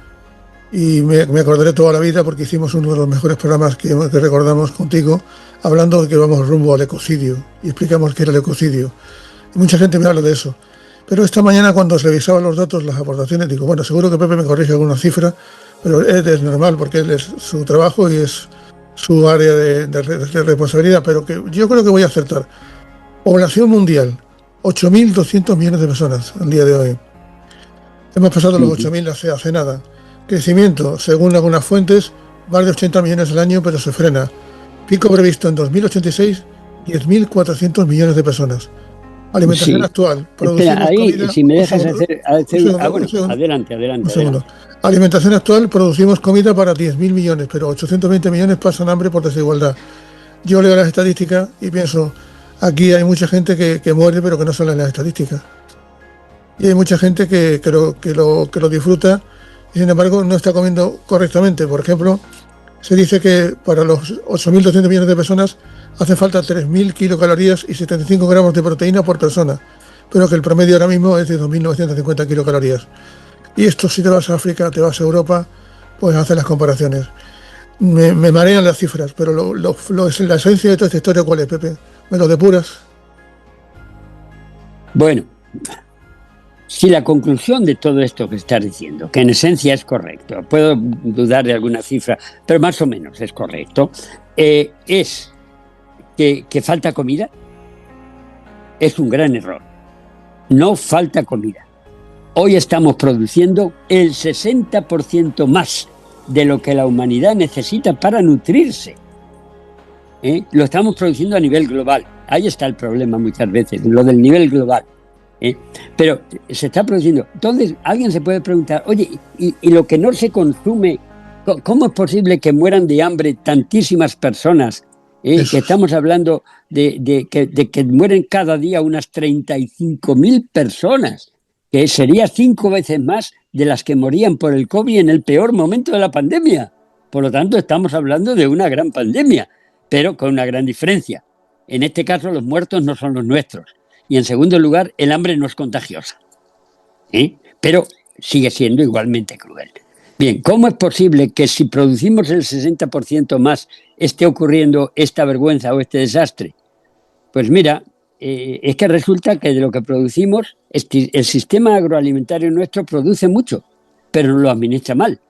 y me acordaré toda la vida porque hicimos uno de los mejores programas que recordamos contigo, hablando de que vamos rumbo al ecocidio, y explicamos qué era el ecocidio. Y mucha gente me habla de eso. Pero esta mañana, cuando revisaba los datos, las aportaciones, digo, bueno, seguro que Pepe me corrige alguna cifra, pero es normal porque es su trabajo y es su área de responsabilidad, pero que yo creo que voy a acertar. Población mundial, 8.200 millones de personas al día de hoy. Hemos pasado los 8.000 hace nada. Crecimiento, según algunas fuentes, más de 80 millones al año, pero se frena. Pico previsto en 2086, 10.400 millones de personas. Alimentación actual. Espera, ahí, comida, si me dejas hacer adelante. Alimentación actual, producimos comida para 10.000 millones, pero 820 millones pasan hambre por desigualdad. Yo leo las estadísticas y pienso, aquí hay mucha gente que muere, pero que no sale en las estadísticas. Y hay mucha gente que lo disfruta y, sin embargo, no está comiendo correctamente. Por ejemplo, se dice que para los 8.200 millones de personas hace falta 3.000 kilocalorías y 75 gramos de proteína por persona, pero que el promedio ahora mismo es de 2.950 kilocalorías. Y esto, si te vas a África, te vas a Europa, pues hace las comparaciones. Me marean las cifras, pero la esencia de toda esta historia, ¿cuál es, Pepe? ¿Me lo depuras? Bueno, si la conclusión de todo esto que estás diciendo, que en esencia es correcto, puedo dudar de alguna cifra, pero más o menos es correcto, es que falta comida, es un gran error. No falta comida. Hoy estamos produciendo el 60% más de lo que la humanidad necesita para nutrirse. Lo estamos produciendo a nivel global. Ahí está el problema muchas veces, lo del nivel global. Pero se está produciendo. Entonces, alguien se puede preguntar, oye, ¿y lo que no se consume? ¿Cómo es posible que mueran de hambre tantísimas personas? Que estamos hablando de que mueren cada día unas 35.000 personas, que sería 5 veces más de las que morían por el COVID en el peor momento de la pandemia. Por lo tanto, estamos hablando de una gran pandemia, pero con una gran diferencia. En este caso, los muertos no son los nuestros. Y en segundo lugar, el hambre no es contagiosa. Pero sigue siendo igualmente cruel. Bien, ¿cómo es posible que si producimos el 60% más esté ocurriendo esta vergüenza o este desastre? Pues mira, es que resulta que de lo que producimos, el sistema agroalimentario nuestro produce mucho, pero lo administra mal.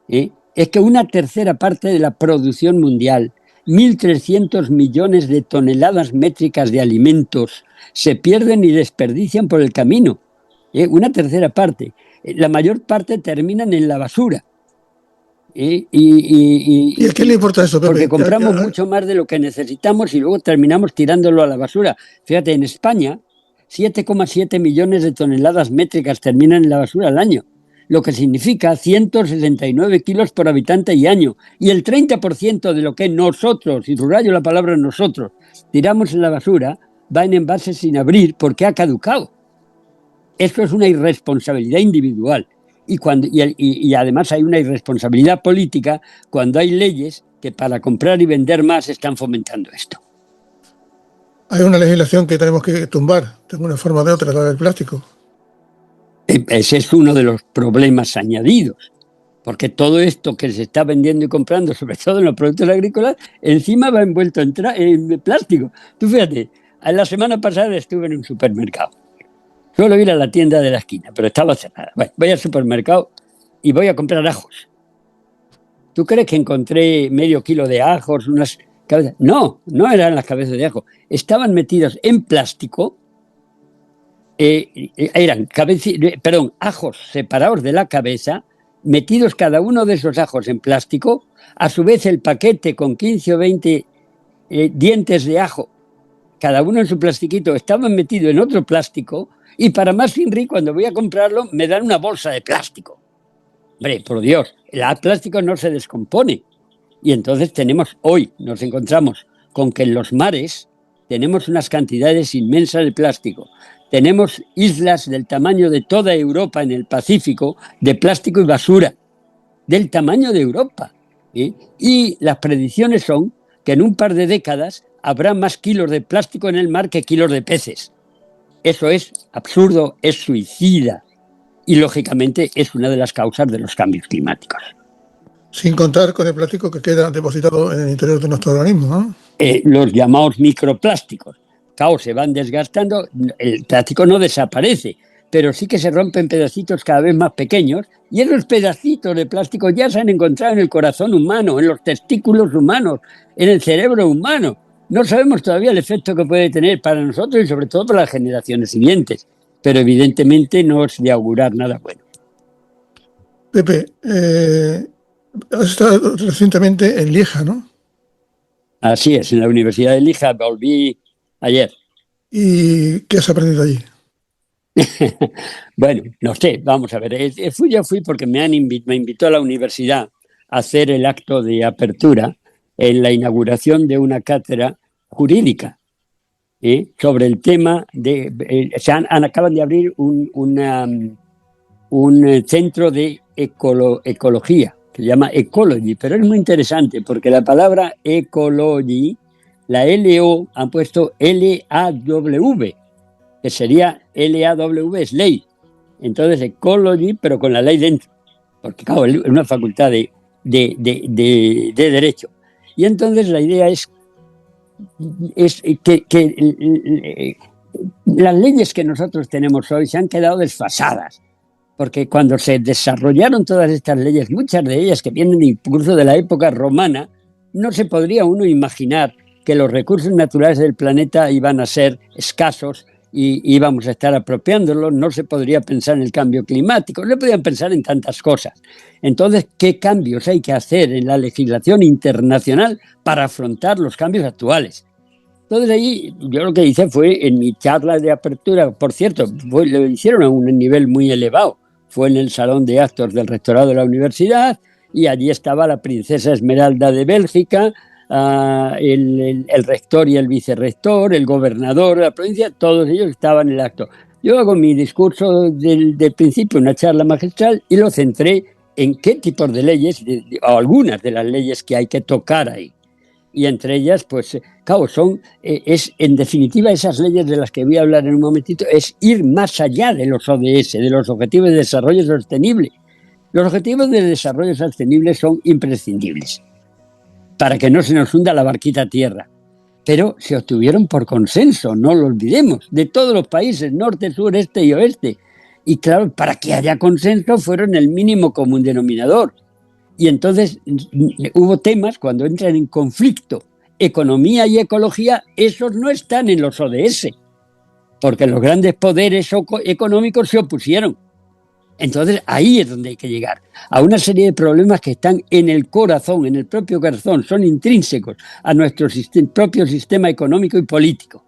Es que una tercera parte de la producción mundial, 1.300 millones de toneladas métricas de alimentos, se pierden y desperdician por el camino. Una tercera parte. La mayor parte terminan en la basura. ¿Y a qué le importa eso, Pepe? Porque compramos mucho más de lo que necesitamos y luego terminamos tirándolo a la basura. Fíjate, en España, 7,7 millones de toneladas métricas terminan en la basura al año, lo que significa 169 kilos por habitante y año. Y el 30% de lo que nosotros, y subrayo la palabra nosotros, tiramos en la basura, va en envases sin abrir porque ha caducado. Esto es una irresponsabilidad individual. Y además hay una irresponsabilidad política cuando hay leyes que para comprar y vender más están fomentando esto. Hay una legislación que tenemos que tumbar, de una forma o de otra, la del plástico. Ese es uno de los problemas añadidos, porque todo esto que se está vendiendo y comprando, sobre todo en los productos agrícolas, encima va envuelto en plástico. Tú fíjate, la semana pasada estuve en un supermercado. Suelo ir a la tienda de la esquina, pero estaba cerrada. Bueno, voy al supermercado y voy a comprar ajos. ¿Tú crees que encontré medio kilo de ajos, unas cabezas? No, no eran las cabezas de ajo. Estaban metidos en plástico. Eran ajos separados de la cabeza, metidos cada uno de esos ajos en plástico. A su vez, el paquete con 15 o 20 dientes de ajo, cada uno en su plastiquito, estaban metidos en otro plástico. Y para más Inri, cuando voy a comprarlo, me dan una bolsa de plástico. Hombre, por Dios, el plástico no se descompone. Y entonces nos encontramos con que en los mares tenemos unas cantidades inmensas de plástico. Tenemos islas del tamaño de toda Europa en el Pacífico, de plástico y basura, del tamaño de Europa. Y las predicciones son que en un par de décadas habrá más kilos de plástico en el mar que kilos de peces. Eso es absurdo, es suicida y, lógicamente, es una de las causas de los cambios climáticos. Sin contar con el plástico que queda depositado en el interior de nuestro organismo, ¿no? Los llamados microplásticos. Claro, se van desgastando, el plástico no desaparece, pero sí que se rompen pedacitos cada vez más pequeños y esos pedacitos de plástico ya se han encontrado en el corazón humano, en los testículos humanos, en el cerebro humano. No sabemos todavía el efecto que puede tener para nosotros y sobre todo para las generaciones siguientes, pero evidentemente no es de augurar nada bueno. Pepe, has estado recientemente en Lieja, ¿no? Así es, en la Universidad de Lieja, volví ayer. ¿Y qué has aprendido allí? Bueno, no sé, vamos a ver. Fui porque me invitó a la universidad a hacer el acto de apertura en la inauguración de una cátedra jurídica sobre el tema de... acaban de abrir un centro de ecología, que se llama Ecology, pero es muy interesante porque la palabra ecology, la LO, han puesto LAW, que sería LAW, es ley. Entonces, ecology, pero con la ley dentro, porque claro, es una facultad de derecho. Y entonces la idea es que las leyes que nosotros tenemos hoy se han quedado desfasadas, porque cuando se desarrollaron todas estas leyes, muchas de ellas que vienen incluso de la época romana, no se podría uno imaginar que los recursos naturales del planeta iban a ser escasos y íbamos a estar apropiándolos, no se podría pensar en el cambio climático, no podían pensar en tantas cosas. Entonces, ¿qué cambios hay que hacer en la legislación internacional para afrontar los cambios actuales? Entonces ahí yo lo que hice fue, en mi charla de apertura, por cierto, lo hicieron a un nivel muy elevado, fue en el salón de actos del rectorado de la universidad, y allí estaba la princesa Esmeralda de Bélgica, el rector y el vicerrector, el gobernador de la provincia, todos ellos estaban en el acto. Yo hago mi discurso del principio, una charla magistral, y lo centré en qué tipos de leyes, o algunas de las leyes que hay que tocar ahí. Y entre ellas, pues, claro, es en definitiva esas leyes de las que voy a hablar en un momentito, es ir más allá de los ODS, de los Objetivos de Desarrollo Sostenible. Los Objetivos de Desarrollo Sostenible son imprescindibles para que no se nos hunda la barquita a tierra. Pero se obtuvieron por consenso, no lo olvidemos, de todos los países, norte, sur, este y oeste. Y claro, para que haya consenso fueron el mínimo común denominador. Y entonces hubo temas, cuando entran en conflicto economía y ecología, esos no están en los ODS, porque los grandes poderes económicos se opusieron. Entonces ahí es donde hay que llegar, a una serie de problemas que están en el corazón, en el propio corazón, son intrínsecos a nuestro propio sistema económico y político.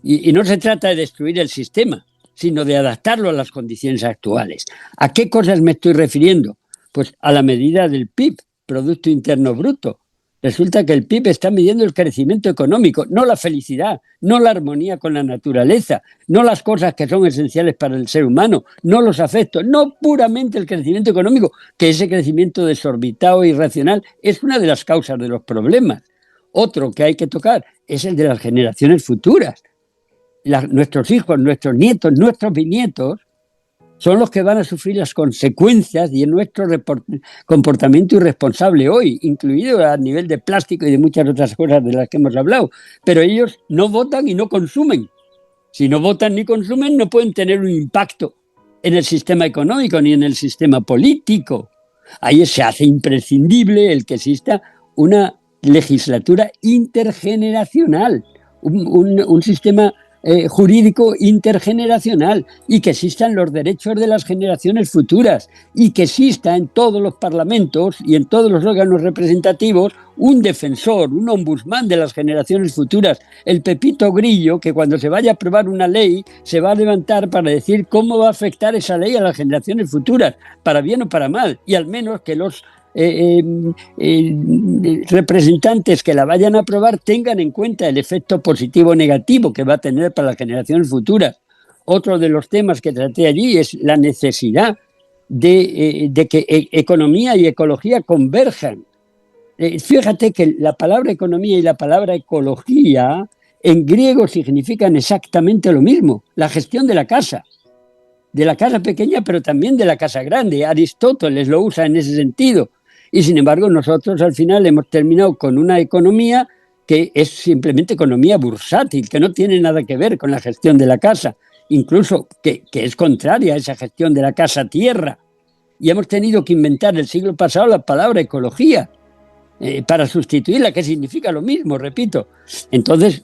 Y no se trata de destruir el sistema, sino de adaptarlo a las condiciones actuales. ¿A qué cosas me estoy refiriendo? Pues a la medida del PIB, Producto Interno Bruto. Resulta que el PIB está midiendo el crecimiento económico, no la felicidad, no la armonía con la naturaleza, no las cosas que son esenciales para el ser humano, no los afectos, no puramente el crecimiento económico, que ese crecimiento desorbitado e irracional es una de las causas de los problemas. Otro que hay que tocar es el de las generaciones futuras. Nuestros hijos, nuestros nietos, nuestros bisnietos son los que van a sufrir las consecuencias de nuestro comportamiento irresponsable hoy, incluido a nivel de plástico y de muchas otras cosas de las que hemos hablado. Pero ellos no votan y no consumen. Si no votan ni consumen, no pueden tener un impacto en el sistema económico ni en el sistema político. Ahí se hace imprescindible el que exista una legislatura intergeneracional, un sistema jurídico intergeneracional, y que existan los derechos de las generaciones futuras, y que exista en todos los parlamentos y en todos los órganos representativos un defensor, un ombudsman de las generaciones futuras, el Pepito Grillo, que cuando se vaya a aprobar una ley se va a levantar para decir cómo va a afectar esa ley a las generaciones futuras, para bien o para mal, y al menos que los representantes que la vayan a aprobar tengan en cuenta el efecto positivo o negativo que va a tener para las generaciones futuras. Otro de los temas que traté allí es la necesidad de que economía y ecología converjan. Fíjate que la palabra economía y la palabra ecología en griego significan exactamente lo mismo, la gestión de la casa pequeña, pero también de la casa grande. Aristóteles lo usa en ese sentido. Y sin embargo, nosotros al final hemos terminado con una economía que es simplemente economía bursátil, que no tiene nada que ver con la gestión de la casa, incluso que es contraria a esa gestión de la casa-tierra. Y hemos tenido que inventar el siglo pasado la palabra ecología para sustituirla, que significa lo mismo, repito. Entonces,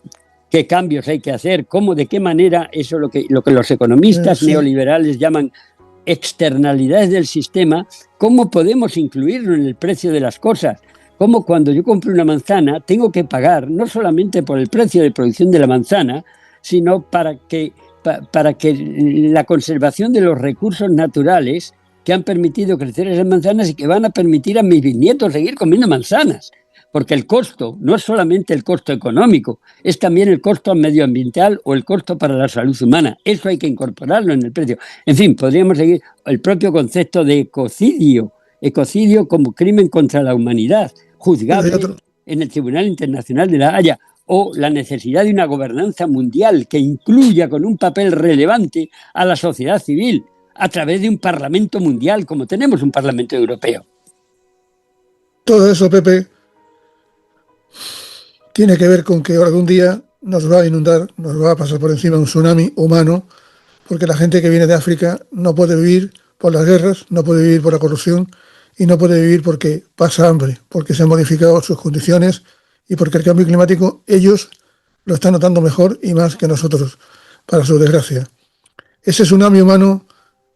¿qué cambios hay que hacer? ¿Cómo, de qué manera? Eso es lo que los economistas neoliberales llaman externalidades del sistema. ¿Cómo podemos incluirlo en el precio de las cosas? Cómo cuando yo compro una manzana tengo que pagar no solamente por el precio de producción de la manzana, sino para que la conservación de los recursos naturales que han permitido crecer esas manzanas y que van a permitir a mis bisnietos seguir comiendo manzanas. Porque el costo no es solamente el costo económico, es también el costo medioambiental o el costo para la salud humana. Eso hay que incorporarlo en el precio. En fin, podríamos seguir el propio concepto de ecocidio como crimen contra la humanidad, juzgable en el Tribunal Internacional de la Haya, o la necesidad de una gobernanza mundial que incluya con un papel relevante a la sociedad civil a través de un Parlamento mundial, como tenemos un Parlamento europeo. Todo eso, Pepe, tiene que ver con que algún día nos va a inundar, nos va a pasar por encima un tsunami humano, porque la gente que viene de África no puede vivir por las guerras, no puede vivir por la corrupción y no puede vivir porque pasa hambre, porque se han modificado sus condiciones y porque el cambio climático ellos lo están notando mejor y más que nosotros. para su desgracia. Ese tsunami humano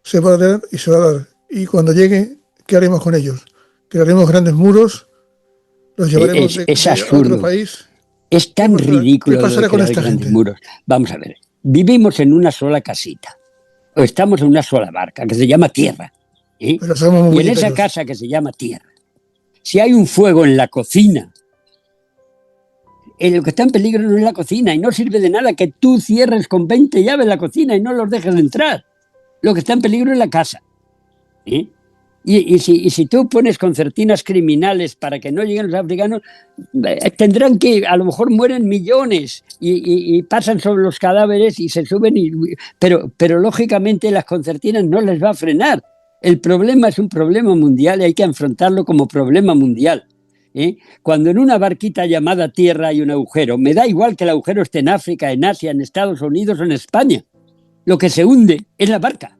se va a dar y se va a dar. Y cuando llegue, ¿qué haremos con ellos? ¿Crearemos grandes muros? ¿Los llevaremos Es a otro absurdo. país? Es ¿Qué tan pasará, qué ridículo lo de pasará con crear esta grandes gente? muros. Vamos a ver. Vivimos en una sola casita. O estamos en una sola barca que se llama tierra. ¿Eh? Pero somos muy Y en esa puñeteros. casa que se llama tierra, si hay un fuego en la cocina, lo que está en peligro no es la cocina y no sirve de nada que tú cierres con 20 llaves la cocina y no los dejes de entrar. Lo que está en peligro es la casa. ¿Eh? Y si tú pones concertinas criminales para que no lleguen los africanos, tendrán que, a lo mejor mueren millones y pasan sobre los cadáveres y se suben, pero lógicamente las concertinas no les va a frenar. El problema es un problema mundial y hay que afrontarlo como problema mundial. ¿Eh? Cuando en una barquita llamada tierra hay un agujero, me da igual que el agujero esté en África, en Asia, en Estados Unidos o en España. Lo que se hunde es la barca.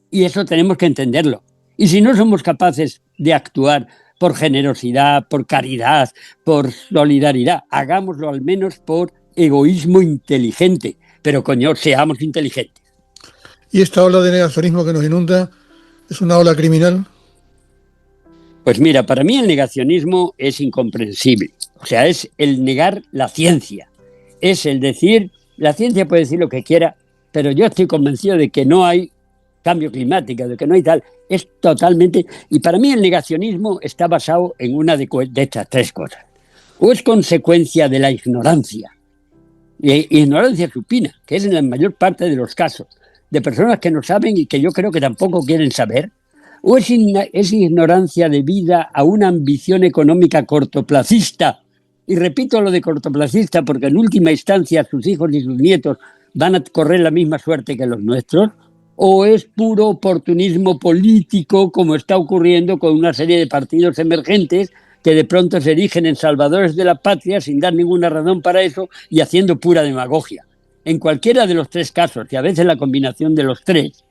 Y eso tenemos que entenderlo. Y si no somos capaces de actuar por generosidad, por caridad, por solidaridad, hagámoslo al menos por egoísmo inteligente. Pero coño, seamos inteligentes. ¿Y esta ola de negacionismo que nos inunda es una ola criminal? Pues mira, para mí el negacionismo es incomprensible. O sea, es el negar la ciencia. Es el decir, la ciencia puede decir lo que quiera, pero yo estoy convencido de que no hay cambio climático, de que no hay tal. Es totalmente... Y para mí el negacionismo está basado en una de estas tres cosas. O es consecuencia de la ignorancia, y ignorancia supina, que es en la mayor parte de los casos, de personas que no saben y que yo creo que tampoco quieren saber, o es ignorancia debida a una ambición económica cortoplacista. Y repito lo de cortoplacista porque en última instancia sus hijos y sus nietos van a correr la misma suerte que los nuestros, o es puro oportunismo político, como está ocurriendo con una serie de partidos emergentes que de pronto se erigen en salvadores de la patria sin dar ninguna razón para eso y haciendo pura demagogia. En cualquiera de los tres casos, y a veces la combinación de los tres,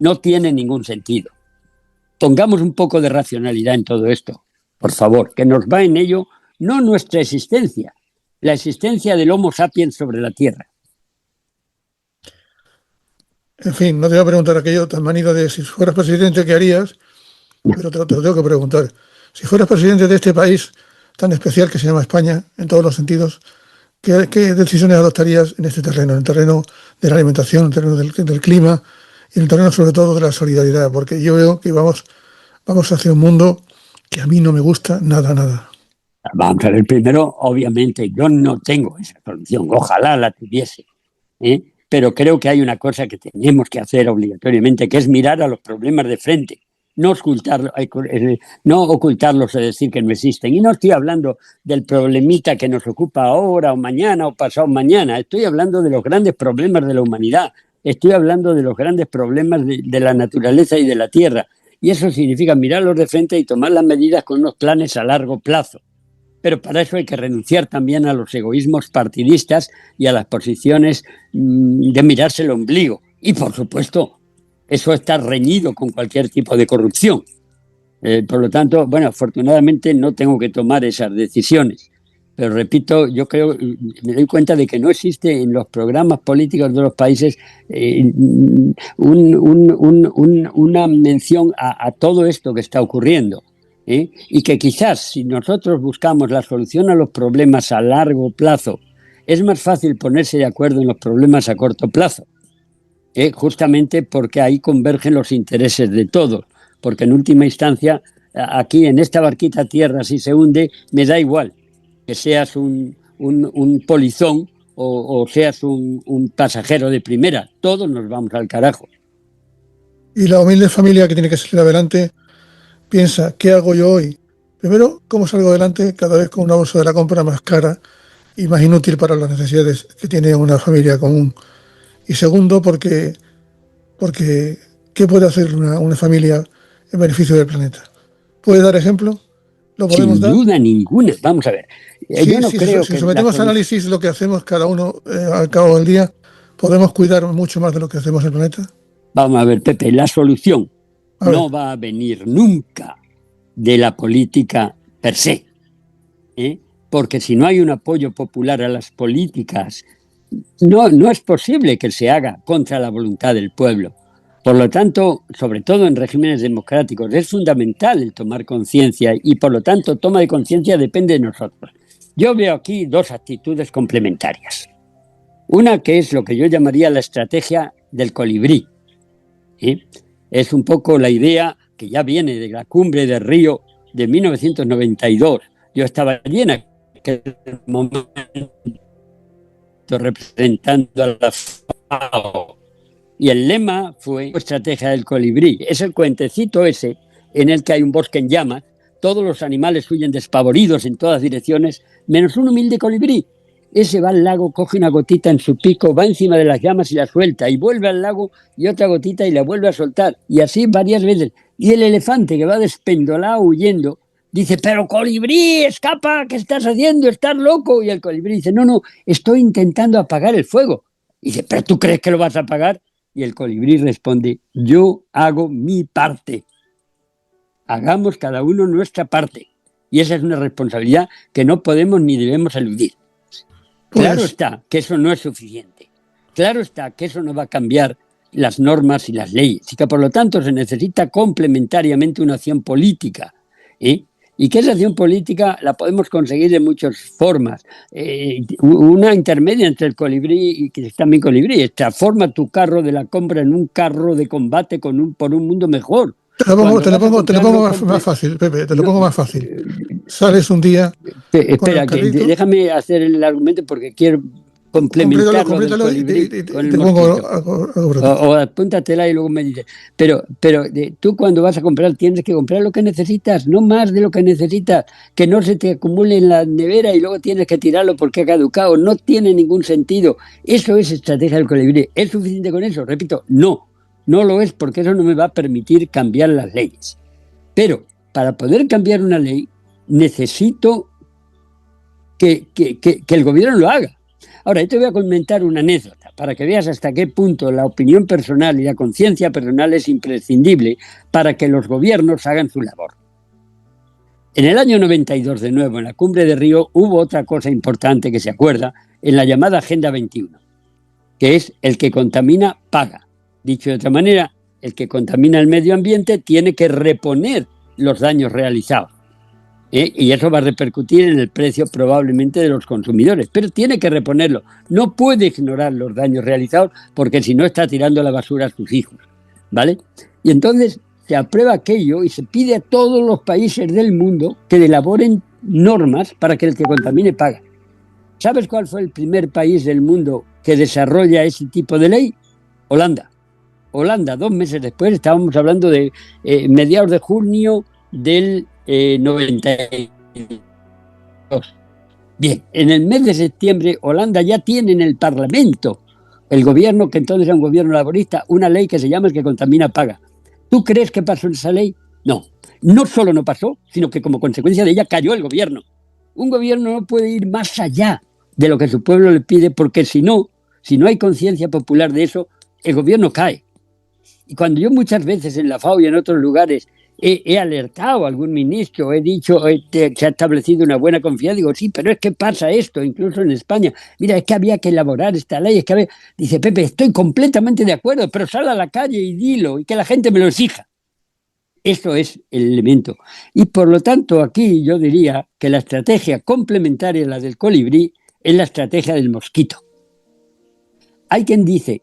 no tiene ningún sentido. Pongamos un poco de racionalidad en todo esto, por favor, que nos va en ello no nuestra existencia, la existencia del Homo sapiens sobre la Tierra. En fin, no te voy a preguntar aquello tan manido de si fueras presidente, ¿qué harías? Pero te lo tengo que preguntar. Si fueras presidente de este país tan especial que se llama España, en todos los sentidos, ¿qué decisiones adoptarías en este terreno? En el terreno de la alimentación, en el terreno del clima y en el terreno sobre todo de la solidaridad, porque yo veo que vamos hacia un mundo que a mí no me gusta nada. Vamos a ver, primero, obviamente, yo no tengo esa solución, ojalá la tuviese, ¿eh? Pero creo que hay una cosa que tenemos que hacer obligatoriamente, que es mirar a los problemas de frente, no ocultarlos o decir que no existen. Y no estoy hablando del problemita que nos ocupa ahora o mañana o pasado mañana, estoy hablando de los grandes problemas de la humanidad, estoy hablando de los grandes problemas de la naturaleza y de la tierra. Y eso significa mirarlos de frente y tomar las medidas con unos planes a largo plazo. Pero para eso hay que renunciar también a los egoísmos partidistas y a las posiciones de mirarse el ombligo. Y, por supuesto, eso está reñido con cualquier tipo de corrupción. Por lo tanto, bueno, afortunadamente no tengo que tomar esas decisiones. Pero repito, yo creo, me doy cuenta de que no existe en los programas políticos de los países una mención a todo esto que está ocurriendo. Y que quizás si nosotros buscamos la solución a los problemas a largo plazo, es más fácil ponerse de acuerdo en los problemas a corto plazo, justamente porque ahí convergen los intereses de todos, porque en última instancia, aquí en esta barquita tierra, si se hunde, me da igual que seas un polizón o seas un pasajero de primera, todos nos vamos al carajo. Y la humilde familia que tiene que salir adelante piensa, ¿qué hago yo hoy? Primero, ¿cómo salgo adelante cada vez con una bolsa de la compra más cara y más inútil para las necesidades que tiene una familia común? Y segundo, porque ¿qué puede hacer una familia en beneficio del planeta? ¿Puede dar ejemplo? ¿Lo podemos dar? Sin duda ninguna. Vamos a ver. Yo no creo si que sometemos a análisis lo que hacemos cada uno al cabo del día, ¿podemos cuidar mucho más de lo que hacemos en el planeta? Vamos a ver, Pepe, la solución no va a venir nunca de la política per se, porque si no hay un apoyo popular a las políticas no es posible que se haga contra la voluntad del pueblo. Por lo tanto, sobre todo en regímenes democráticos, es fundamental el tomar conciencia y, por lo tanto, toma de conciencia depende de nosotros. Yo veo aquí dos actitudes complementarias. Una que es lo que yo llamaría la estrategia del colibrí. ¿Sí? Es un poco la idea que ya viene de la cumbre de Río de 1992. Yo estaba allí en aquel momento representando a la FAO. Y el lema fue estrategia del colibrí. Es el cuentecito ese en el que hay un bosque en llamas, todos los animales huyen despavoridos en todas direcciones, menos un humilde colibrí. Ese va al lago, coge una gotita en su pico, va encima de las llamas y la suelta, y vuelve al lago y otra gotita y la vuelve a soltar, y así varias veces. Y el elefante, que va despendolado huyendo, dice: pero colibrí, escapa, ¿qué estás haciendo? ¿Estás loco? Y el colibrí dice: no, estoy intentando apagar el fuego. Y dice: ¿pero tú crees que lo vas a apagar? Y el colibrí responde: yo hago mi parte. Hagamos cada uno nuestra parte. Y esa es una responsabilidad que no podemos ni debemos eludir. Claro está que eso no es suficiente. Claro está que eso no va a cambiar las normas y las leyes. Y que por lo tanto se necesita complementariamente una acción política. Y que esa acción política la podemos conseguir de muchas formas. Una intermedia entre el colibrí y que es también colibrí. Transforma tu carro de la compra en un carro de combate por un mundo mejor. Te lo pongo más fácil, Pepe, te lo pongo más fácil. Sales un día. Espera, déjame hacer el argumento porque quiero complementarlo del colibrí con el mosquito. O apúntatela y luego me dices. Pero tú cuando vas a comprar tienes que comprar lo que necesitas, no más de lo que necesitas, que no se te acumule en la nevera y luego tienes que tirarlo porque ha caducado. No tiene ningún sentido. Eso es estrategia del colibrí. ¿Es suficiente con eso? Repito, no lo es, porque eso no me va a permitir cambiar las leyes. Pero para poder cambiar una ley necesito que el gobierno lo haga. Ahora, yo te voy a comentar una anécdota para que veas hasta qué punto la opinión personal y la conciencia personal es imprescindible para que los gobiernos hagan su labor. En el año 92, de nuevo, en la cumbre de Río, hubo otra cosa importante que se acuerda en la llamada Agenda 21, que es el que contamina, paga. Dicho de otra manera, el que contamina el medio ambiente tiene que reponer los daños realizados. Y eso va a repercutir en el precio probablemente de los consumidores, pero tiene que reponerlo. No puede ignorar los daños realizados porque si no está tirando la basura a sus hijos, ¿vale? Y entonces se aprueba aquello y se pide a todos los países del mundo que elaboren normas para que el que contamine pague. ¿Sabes cuál fue el primer país del mundo que desarrolla ese tipo de ley? Holanda, 2 meses después, estábamos hablando de mediados de junio del 92. Bien, en el mes de septiembre, Holanda ya tiene en el Parlamento, el gobierno, que entonces era un gobierno laborista, una ley que se llama el que contamina paga. ¿Tú crees que pasó esa ley? No solo no pasó, sino que como consecuencia de ella cayó el gobierno. Un gobierno no puede ir más allá de lo que su pueblo le pide, porque si no hay conciencia popular de eso, el gobierno cae. Y cuando yo muchas veces en la FAO y en otros lugares he alertado a algún ministro, he dicho, se ha establecido una buena confianza, digo, sí, pero es que pasa esto, incluso en España. Mira, es que había que elaborar esta ley, Dice Pepe, estoy completamente de acuerdo, pero sal a la calle y dilo, y que la gente me lo exija. Eso es el elemento. Y por lo tanto, aquí yo diría que la estrategia complementaria a la del colibrí es la estrategia del mosquito. Hay quien dice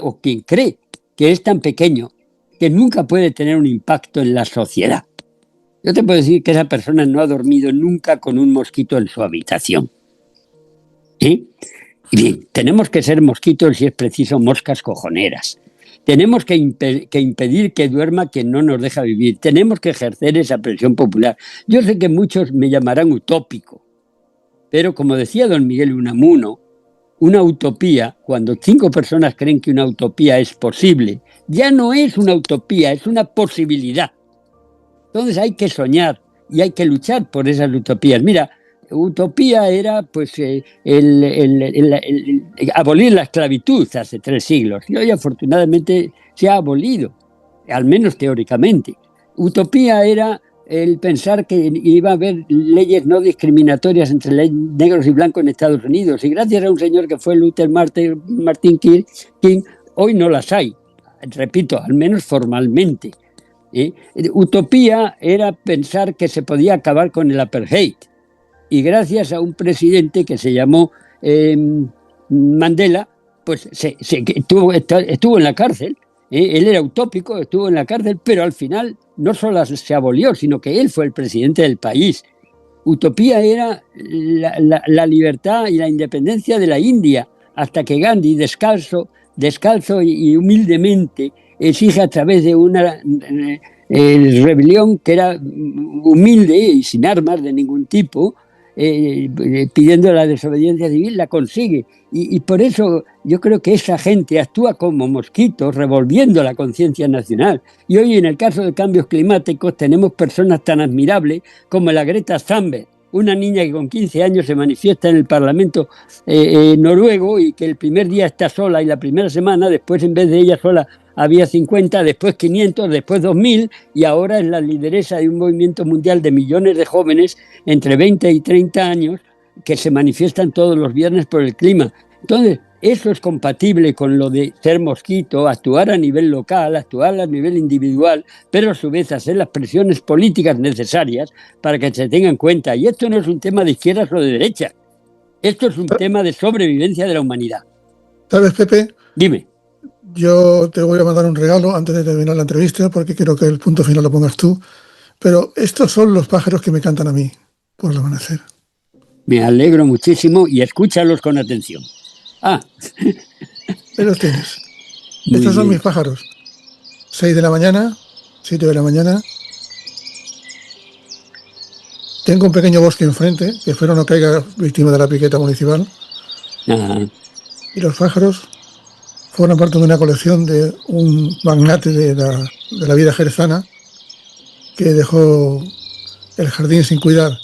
o quien cree que es tan pequeño que nunca puede tener un impacto en la sociedad. Yo te puedo decir que esa persona no ha dormido nunca con un mosquito en su habitación. Y bien, tenemos que ser mosquitos, si es preciso, moscas cojoneras. Tenemos que impedir que duerma quien no nos deja vivir. Tenemos que ejercer esa presión popular. Yo sé que muchos me llamarán utópico, pero como decía don Miguel Unamuno, una utopía, cuando 5 personas creen que una utopía es posible, ya no es una utopía, es una posibilidad. Entonces hay que soñar y hay que luchar por esas utopías. Mira, utopía era pues abolir la esclavitud hace 3 siglos. Y hoy afortunadamente se ha abolido, al menos teóricamente. Utopía era el pensar que iba a haber leyes no discriminatorias entre negros y blancos en Estados Unidos. Y gracias a un señor que fue Luther Martin King, hoy no las hay. Repito, al menos formalmente. Utopía era pensar que se podía acabar con el apartheid. Y gracias a un presidente que se llamó Mandela, pues estuvo en la cárcel. Él era utópico, estuvo en la cárcel, pero al final no solo se abolió, sino que él fue el presidente del país. Utopía era la libertad y la independencia de la India, hasta que Gandhi, descalzo y humildemente, exige a través de una rebelión que era humilde y sin armas de ningún tipo, pidiendo la desobediencia civil, la consigue. Y por eso yo creo que esa gente actúa como mosquitos, revolviendo la conciencia nacional. Y hoy, en el caso de cambios climáticos, tenemos personas tan admirables como la Greta Thunberg, una niña que con 15 años se manifiesta en el Parlamento noruego, y que el primer día está sola, y la primera semana, después en vez de ella sola había 50, después 500, después 2000, y ahora es la lideresa de un movimiento mundial de millones de jóvenes entre 20 y 30 años que se manifiestan todos los viernes por el clima. Entonces, eso es compatible con lo de ser mosquito, actuar a nivel local, actuar a nivel individual, pero a su vez hacer las presiones políticas necesarias para que se tengan en cuenta. Y esto no es un tema de izquierdas o de derechas, esto es un tema de sobrevivencia de la humanidad. ¿Sabes, Pepe? Dime. Yo te voy a mandar un regalo antes de terminar la entrevista, porque quiero que el punto final lo pongas tú. Pero estos son los pájaros que me cantan a mí por el amanecer. Me alegro muchísimo y escúchalos con atención. Ahí los tienes. Estos son mis pájaros. 6 de la mañana, 7 de la mañana. Tengo un pequeño bosque enfrente, que espero no caiga víctima de la piqueta municipal. Ajá. Y los pájaros forman parte de una colección de un magnate de la vida jerezana que dejó el jardín sin cuidar.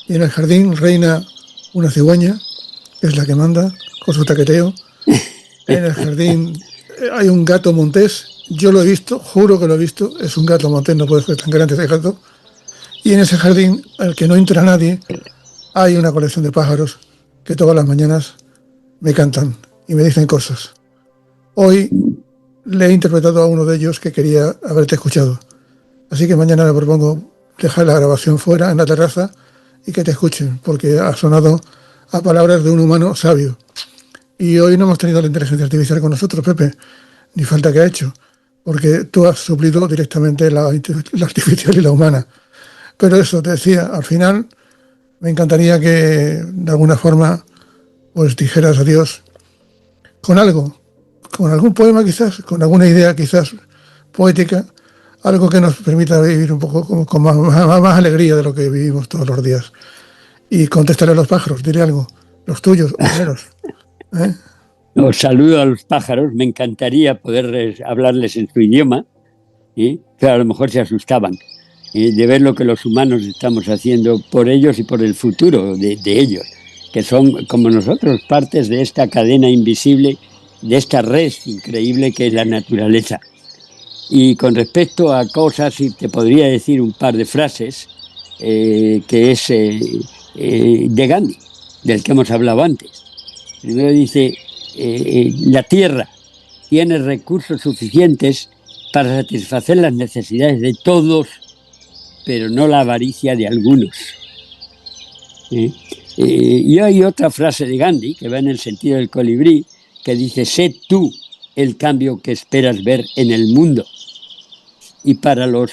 Y en el jardín reina una cigüeña, que es la que manda, con su taqueteo. En el jardín hay un gato montés, yo lo he visto, juro que lo he visto, es un gato montés, no puede ser tan grande ese gato. Y en ese jardín, al que no entra nadie, hay una colección de pájaros que todas las mañanas me cantan y me dicen cosas. Hoy le he interpretado a uno de ellos que quería haberte escuchado. Así que mañana le propongo dejar la grabación fuera, en la terraza, y que te escuchen, porque ha sonado a palabras de un humano sabio. Y hoy no hemos tenido la inteligencia artificial con nosotros, Pepe, ni falta que ha hecho, porque tú has suplido directamente la artificial y la humana. Pero eso, te decía, al final me encantaría que de alguna forma pues dijeras adiós con algo, con algún poema quizás, con alguna idea quizás poética, algo que nos permita vivir un poco con más alegría de lo que vivimos todos los días. Y contestarle a los pájaros, diré algo, los tuyos, primeros. Os saludo a los pájaros, me encantaría poder hablarles en su idioma, pero a lo mejor se asustaban de ver lo que los humanos estamos haciendo por ellos y por el futuro de ellos, que son, como nosotros, partes de esta cadena invisible, de esta red increíble que es la naturaleza. Y con respecto a cosas, y te podría decir un par de frases, que es de Gandhi, del que hemos hablado antes. Primero dice, la tierra tiene recursos suficientes para satisfacer las necesidades de todos, pero no la avaricia de algunos. Y hay otra frase de Gandhi, que va en el sentido del colibrí, que dice, sé tú el cambio que esperas ver en el mundo. Y para los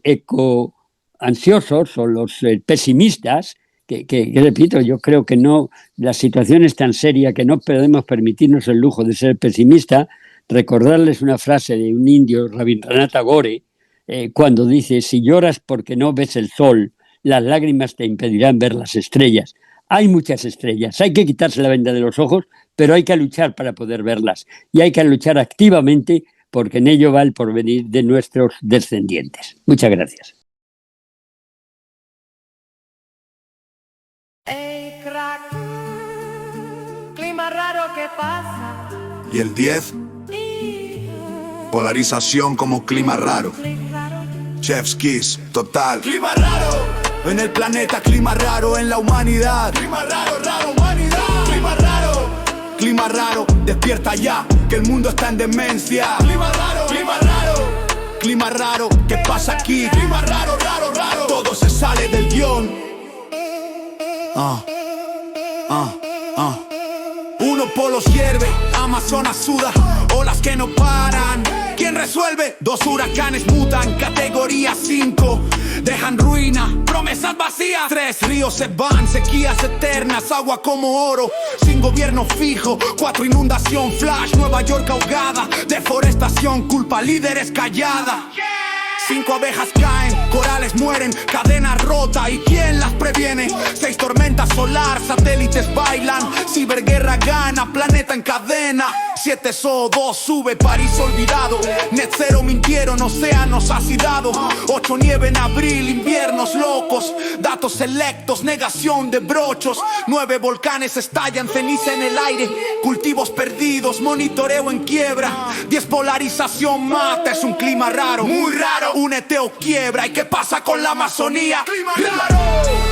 eco-ansiosos o los pesimistas, que repito, yo creo que no, la situación es tan seria que no podemos permitirnos el lujo de ser pesimista. Recordarles una frase de un indio, Rabindranath Tagore, cuando dice, si lloras porque no ves el sol, las lágrimas te impedirán ver las estrellas. Hay muchas estrellas, hay que quitarse la venda de los ojos, pero hay que luchar para poder verlas. Y hay que luchar activamente, porque en ello va el porvenir de nuestros descendientes. Muchas gracias. Crack, clima raro que pasa. Y el 10, polarización como clima raro. Chef's Kiss, total. Clima raro en el planeta, clima raro en la humanidad. Clima raro, raro, humanidad. Clima raro, clima raro, despierta ya, que el mundo está en demencia. Clima raro, clima raro, clima raro, ¿qué pasa aquí? Clima raro, raro, raro, todo se sale del guión. Uno polos hierve, Amazonas suda, olas que no paran. ¿Quién resuelve? Dos huracanes mutan, categoría 5, dejan ruina, promesas vacías. 3 ríos se van, sequías eternas, agua como oro, sin gobierno fijo. 4 inundación flash, Nueva York ahogada, deforestación, culpa líderes callada. 5 abejas caen, corales mueren, cadena rota, ¿y quién las previene? 6 tormentas solar, satélites bailan, ciberguerra gana, planeta en cadena. 7 CO2 sube, París olvidado, net cero mintieron, océanos acidado. 8 nieve en abril, inviernos locos, datos selectos, negación de brochos. 9 volcanes estallan, ceniza en el aire, cultivos perdidos, monitoreo en quiebra. 10 polarización mata, es un clima raro, muy raro. Únete o quiebra, ¿y qué pasa con la Amazonía? ¡Clima raro!